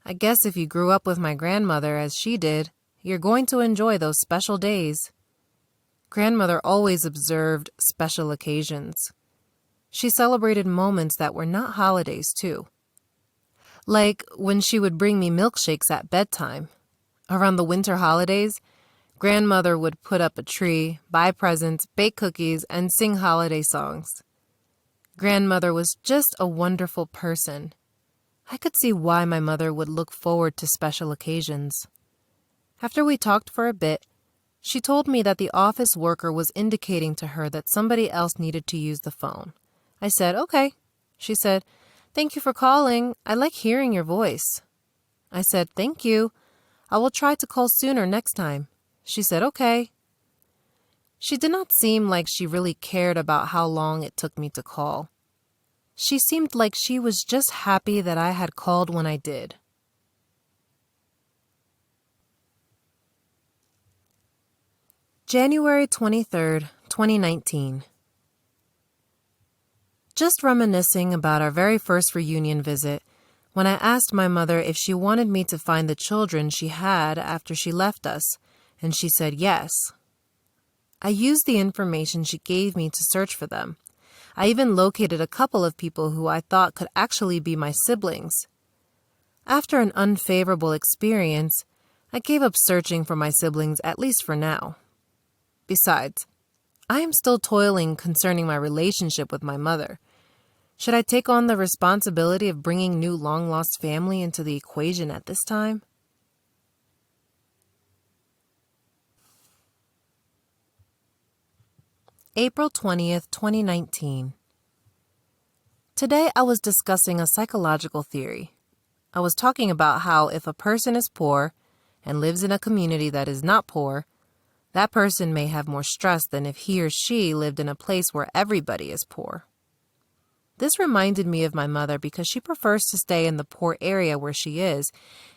I guess if you grew up with my grandmother as she did, you're going to enjoy those special days. Grandmother always observed special occasions. She celebrated moments that were not holidays, too. Like when she would bring me milkshakes at bedtime. Around the winter holidays, Grandmother would put up a tree, buy presents, bake cookies, and sing holiday songs. Grandmother was just a wonderful person. I could see why my mother would look forward to special occasions. After we talked for a bit, she told me that the office worker was indicating to her that somebody else needed to use the phone. I said, "Okay." She said, "Thank you for calling. I like hearing your voice." I said, "Thank you. I will try to call sooner next time." She said, "Okay." She did not seem like she really cared about how long it took me to call. She seemed like she was just happy that I had called when I did. January 23rd, 2019. Just reminiscing about our very first reunion visit, when I asked my mother if she wanted me to find the children she had after she left us, and she said yes. I used the information she gave me to search for them. I even located a couple of people who I thought could actually be my siblings. After an unfavorable experience, I gave up searching for my siblings, at least for now. Besides, I am still toiling concerning my relationship with my mother. Should I take on the responsibility of bringing new long-lost family into the equation at this time? April 20th, 2019. Today I was discussing a psychological theory. I was talking about how if a person is poor and lives in a community that is not poor, that person may have more stress than if he or she lived in a place where everybody is poor. This reminded me of my mother because she prefers to stay in the poor area where she is,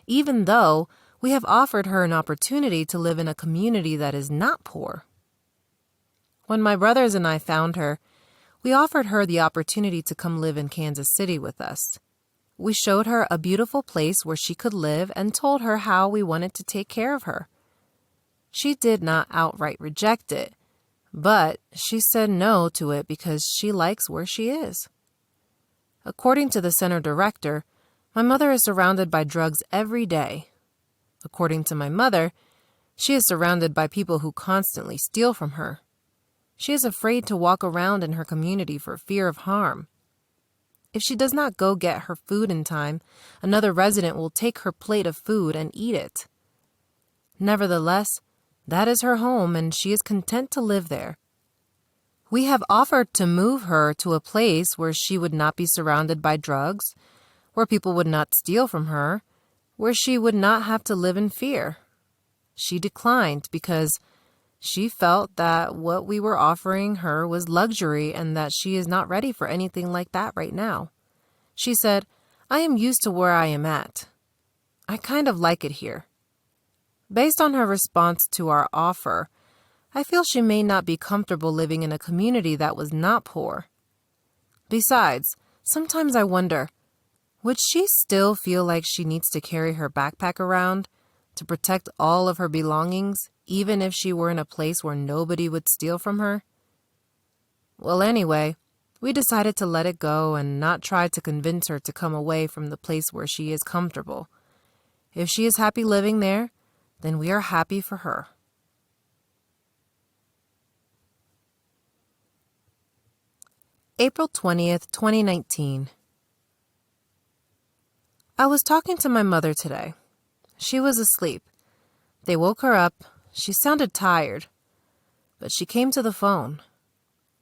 even though we have offered her an opportunity to live in a community that is not poor. When my brothers and I found her, we offered her the opportunity to come live in Kansas City with us. We showed her a beautiful place where she could live and told her how we wanted to take care of her. She did not outright reject it, but she said no to it because she likes where she is. According to the center director, my mother is surrounded by drugs every day. According to my mother, she is surrounded by people who constantly steal from her. She is afraid to walk around in her community for fear of harm. If she does not go get her food in time, another resident will take her plate of food and eat it. Nevertheless, that is her home and she is content to live there. We have offered to move her to a place where she would not be surrounded by drugs, where people would not steal from her, where she would not have to live in fear. She declined because she felt that what we were offering her was luxury and that she is not ready for anything like that right now. She said, "I am used to where I am at. I kind of like it here." Based on her response to our offer, I feel she may not be comfortable living in a community that was not poor. Besides, sometimes I wonder, would she still feel like she needs to carry her backpack around to protect all of her belongings, even if she were in a place where nobody would steal from her? Well, anyway, we decided to let it go and not try to convince her to come away from the place where she is comfortable. If she is happy living there, then we are happy for her. April 20th, 2019. I was talking to my mother today. She was asleep. They woke her up. She sounded tired, but she came to the phone.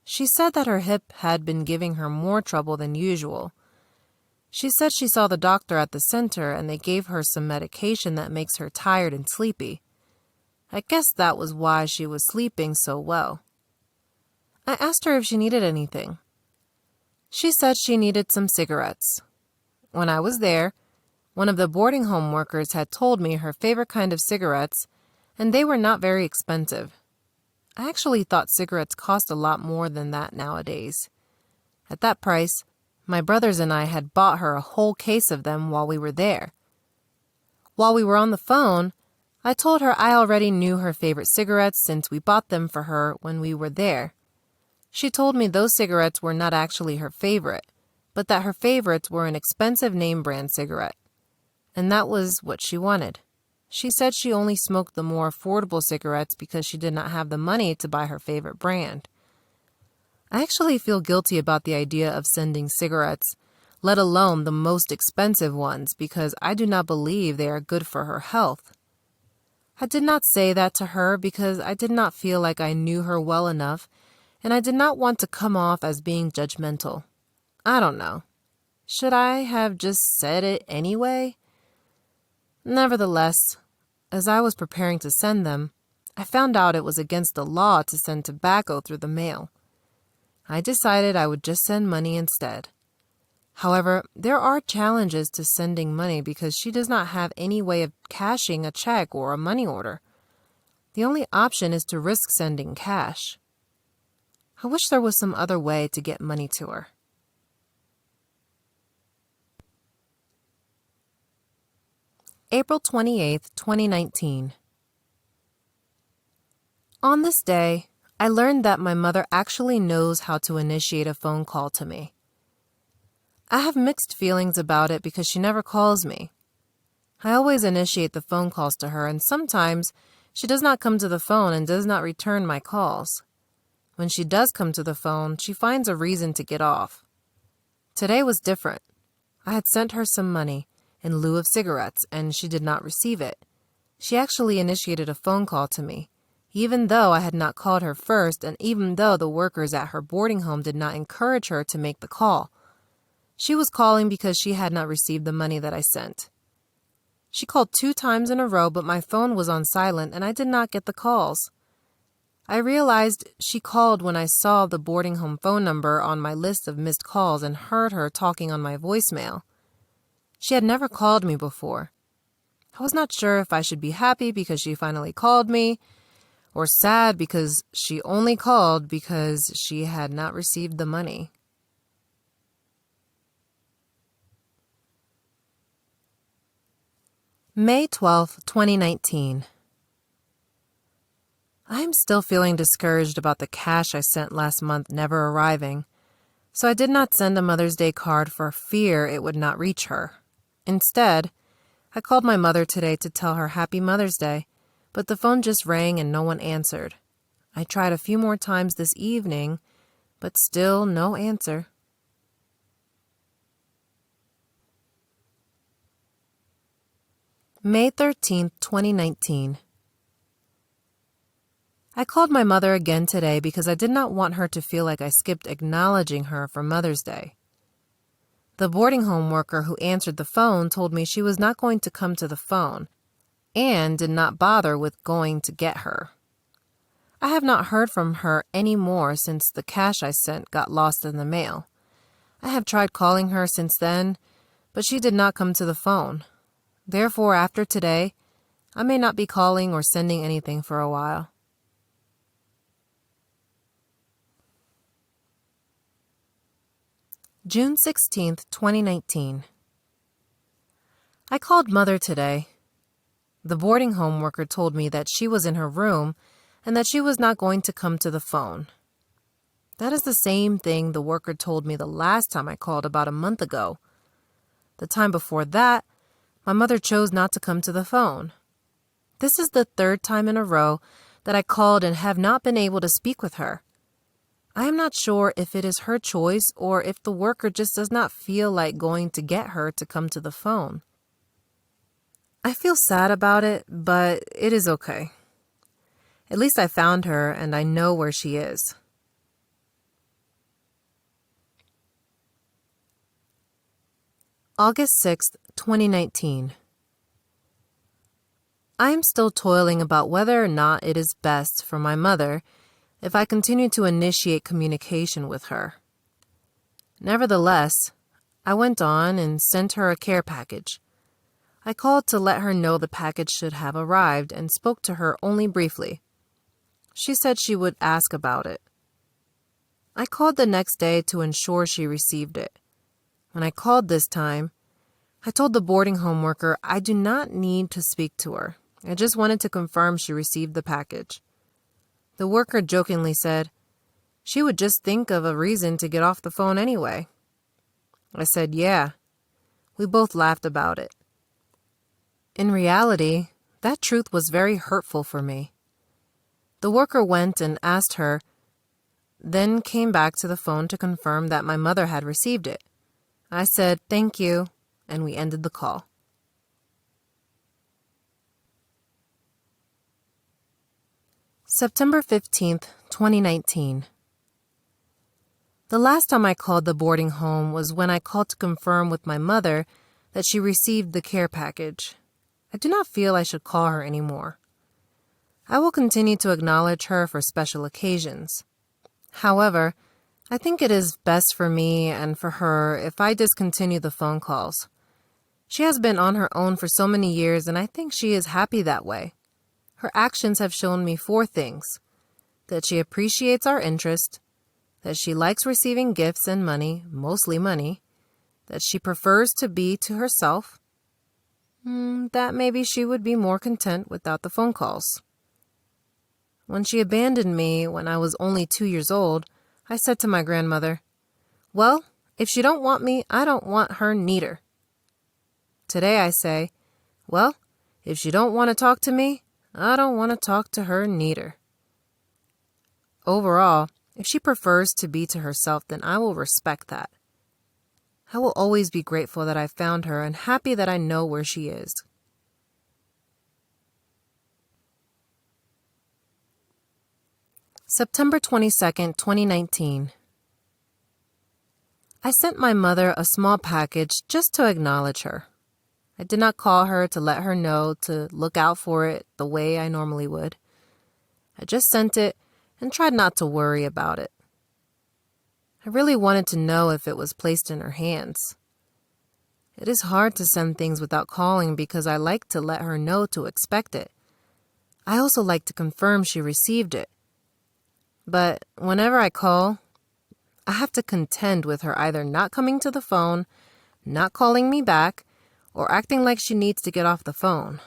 She said that her hip had been giving her more trouble than usual. She said she saw the doctor at the center and they gave her some medication that makes her tired and sleepy. I guess that was why she was sleeping so well. I asked her if she needed anything. She said she needed some cigarettes. When I was there, one of the boarding home workers had told me her favorite kind of cigarettes, and they were not very expensive. I actually thought cigarettes cost a lot more than that nowadays. At that price, my brothers and I had bought her a whole case of them while we were there. While we were on the phone, I told her I already knew her favorite cigarettes since we bought them for her when we were there. She told me those cigarettes were not actually her favorite, but that her favorites were an expensive name brand cigarette. And that was what she wanted. She said she only smoked the more affordable cigarettes because she did not have the money to buy her favorite brand. I actually feel guilty about the idea of sending cigarettes, let alone the most expensive ones, because I do not believe they are good for her health. I did not say that to her because I did not feel like I knew her well enough, and I did not want to come off as being judgmental. I don't know. Should I have just said it anyway? Nevertheless, as I was preparing to send them, I found out it was against the law to send tobacco through the mail. I decided I would just send money instead. However, there are challenges to sending money because she does not have any way of cashing a check or a money order. The only option is to risk sending cash. I wish there was some other way to get money to her. April 28th, 2019. On this day, I learned that my mother actually knows how to initiate a phone call to me. I have mixed feelings about it because she never calls me. I always initiate the phone calls to her, and sometimes she does not come to the phone and does not return my calls. When she does come to the phone, she finds a reason to get off. Today was different. I had sent her some money in lieu of cigarettes, and she did not receive it. She actually initiated a phone call to me, even though I had not called her first, and even though the workers at her boarding home did not encourage her to make the call. She was calling because she had not received the money that I sent. She called 2 times in a row, but my phone was on silent and I did not get the calls. I realized she called when I saw the boarding home phone number on my list of missed calls and heard her talking on my voicemail. She had never called me before. I was not sure if I should be happy because she finally called me, or sad because she only called because she had not received the money. May 12, 2019. I am still feeling discouraged about the cash I sent last month never arriving, so I did not send a Mother's Day card for fear it would not reach her. Instead, I called my mother today to tell her Happy Mother's Day, but the phone just rang and no one answered. I tried a few more times this evening, but still no answer. May 13, 2019. I called my mother again today because I did not want her to feel like I skipped acknowledging her for Mother's Day. The boarding home worker who answered the phone told me she was not going to come to the phone and did not bother with going to get her. I have not heard from her any more since the cash I sent got lost in the mail. I have tried calling her since then, but she did not come to the phone. Therefore, after today, I may not be calling or sending anything for a while. June 16, 2019. I called Mother today. The boarding home worker told me that she was in her room and that she was not going to come to the phone. That is the same thing the worker told me the last time I called about a month ago. The time before that, my mother chose not to come to the phone. This is the 3rd time in a row that I called and have not been able to speak with her. I am not sure if it is her choice or if the worker just does not feel like going to get her to come to the phone. I feel sad about it, but it is okay. At least I found her and I know where she is. August 6, 2019. I am still toiling about whether or not it is best for my mother if I continue to initiate communication with her. Nevertheless, I went on and sent her a care package. I called to let her know the package should have arrived and spoke to her only briefly. She said she would ask about it. I called the next day to ensure she received it. When I called this time, I told the boarding home worker I do not need to speak to her. I just wanted to confirm she received the package. The worker jokingly said she would just think of a reason to get off the phone anyway. I said, yeah. We both laughed about it. In reality, that truth was very hurtful for me. The worker went and asked her, then came back to the phone to confirm that my mother had received it. I said, thank you, and we ended the call. September 15th, 2019. The last time I called the boarding home was when I called to confirm with my mother that she received the care package. I do not feel I should call her anymore. I will continue to acknowledge her for special occasions. However, I think it is best for me and for her if I discontinue the phone calls. She has been on her own for so many years, and I think she is happy that way. Her actions have shown me 4 things: that she appreciates our interest, that she likes receiving gifts and money, mostly money, that she prefers to be to herself, that maybe she would be more content without the phone calls. When she abandoned me when I was only 2 years old, I said to my grandmother, well, if she don't want me, I don't want her neither. Today I say, well, if she don't want to talk to me, I don't want to talk to her neither. Overall, If she prefers to be to herself, then I will respect that. I will always be grateful that I found her and happy that I know where she is. September 22nd, 2019. I sent my mother a small package just to acknowledge her. I did not call her to let her know to look out for it the way I normally would. I just sent it and tried not to worry about it. I really wanted to know if it was placed in her hands. It is hard to send things without calling because I like to let her know to expect it. I also like to confirm she received it. But whenever I call, I have to contend with her either not coming to the phone, not calling me back, or acting like she needs to get off the phone.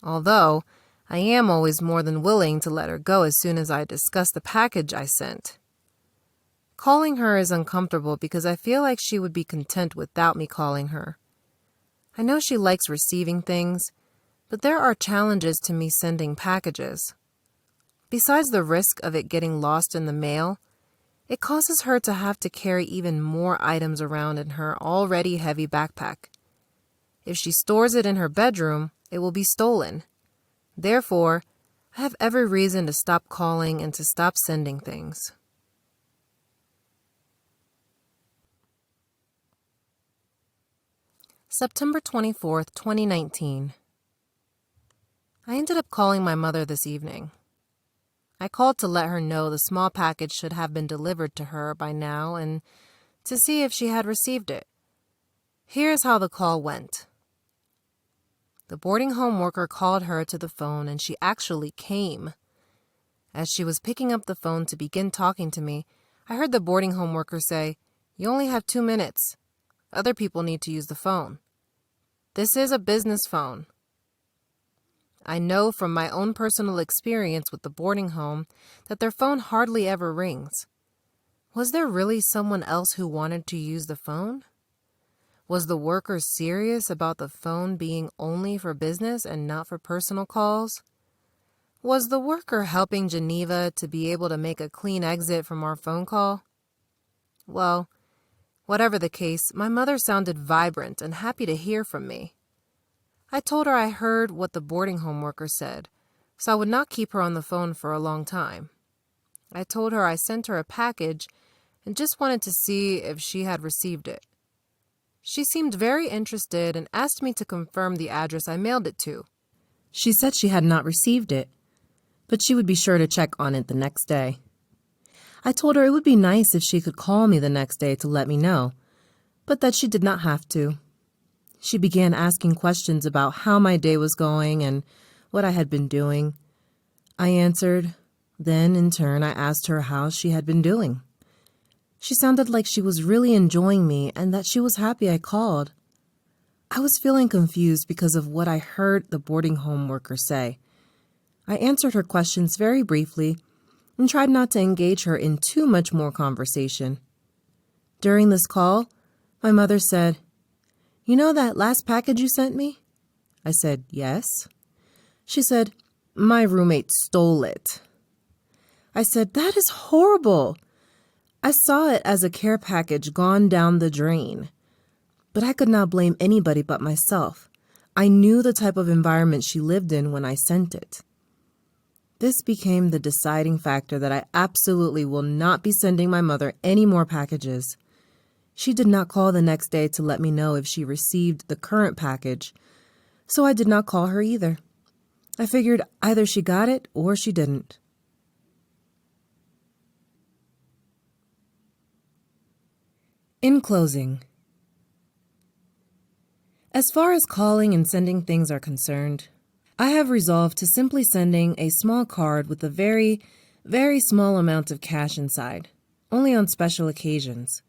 Although, I am always more than willing to let her go as soon as I discuss the package I sent. Calling her is uncomfortable because I feel like she would be content without me calling her. I know she likes receiving things, but there are challenges to me sending packages. Besides the risk of it getting lost in the mail, it causes her to have to carry even more items around in her already heavy backpack. If she stores it in her bedroom, it will be stolen. Therefore, I have every reason to stop calling and to stop sending things. September 24th, 2019. I ended up calling my mother this evening. I called to let her know the small package should have been delivered to her by now and to see if she had received it. Here's how the call went. The boarding home worker called her to the phone and she actually came. As she was picking up the phone to begin talking to me, I heard the boarding home worker say, "You only have 2 minutes. Other people need to use the phone. This is a business phone." I know from my own personal experience with the boarding home that their phone hardly ever rings. Was there really someone else who wanted to use the phone? Was the worker serious about the phone being only for business and not for personal calls? Was the worker helping Geneva to be able to make a clean exit from our phone call? Well, whatever the case, my mother sounded vibrant and happy to hear from me. I told her I heard what the boarding home worker said, so I would not keep her on the phone for a long time. I told her I sent her a package and just wanted to see if she had received it. She seemed very interested and asked me to confirm the address I mailed it to. She said she had not received it, but she would be sure to check on it the next day. I told her it would be nice if she could call me the next day to let me know, but that she did not have to. She began asking questions about how my day was going and what I had been doing. I answered. Then, in turn, I asked her how she had been doing. She sounded like she was really enjoying me and that she was happy I called. I was feeling confused because of what I heard the boarding home worker say. I answered her questions very briefly and tried not to engage her in too much more conversation. During this call, my mother said, "You know that last package you sent me?" I said, "Yes." She said, "My roommate stole it." I said, "That is horrible. I saw it as a care package gone down the drain." But I could not blame anybody but myself. I knew the type of environment she lived in when I sent it. This became the deciding factor that I absolutely will not be sending my mother any more packages. She did not call the next day to let me know if she received the current package, so I did not call her either. I figured either she got it or she didn't. In closing, as far as calling and sending things are concerned, I have resolved to simply sending a small card with a very, very small amount of cash inside, only on special occasions.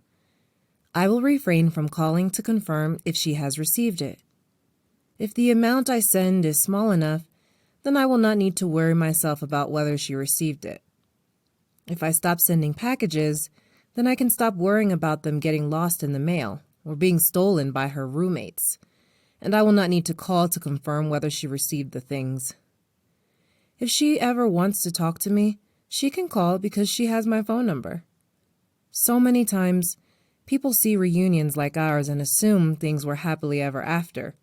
I will refrain from calling to confirm if she has received it. If the amount I send is small enough, then I will not need to worry myself about whether she received it. If I stop sending packages, then I can stop worrying about them getting lost in the mail or being stolen by her roommates, and I will not need to call to confirm whether she received the things. If she ever wants to talk to me, She can call because she has my phone number. So many times, people see reunions like ours and assume things were happily ever after.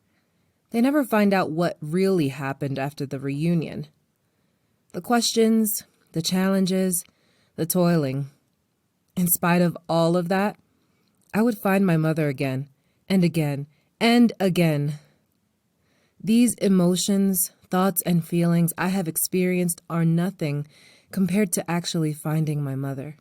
They never find out what really happened after the reunion. The questions, the challenges, the toiling. In spite of all of that, I would find my mother again, and again, and again. These emotions, thoughts, and feelings I have experienced are nothing compared to actually finding my mother.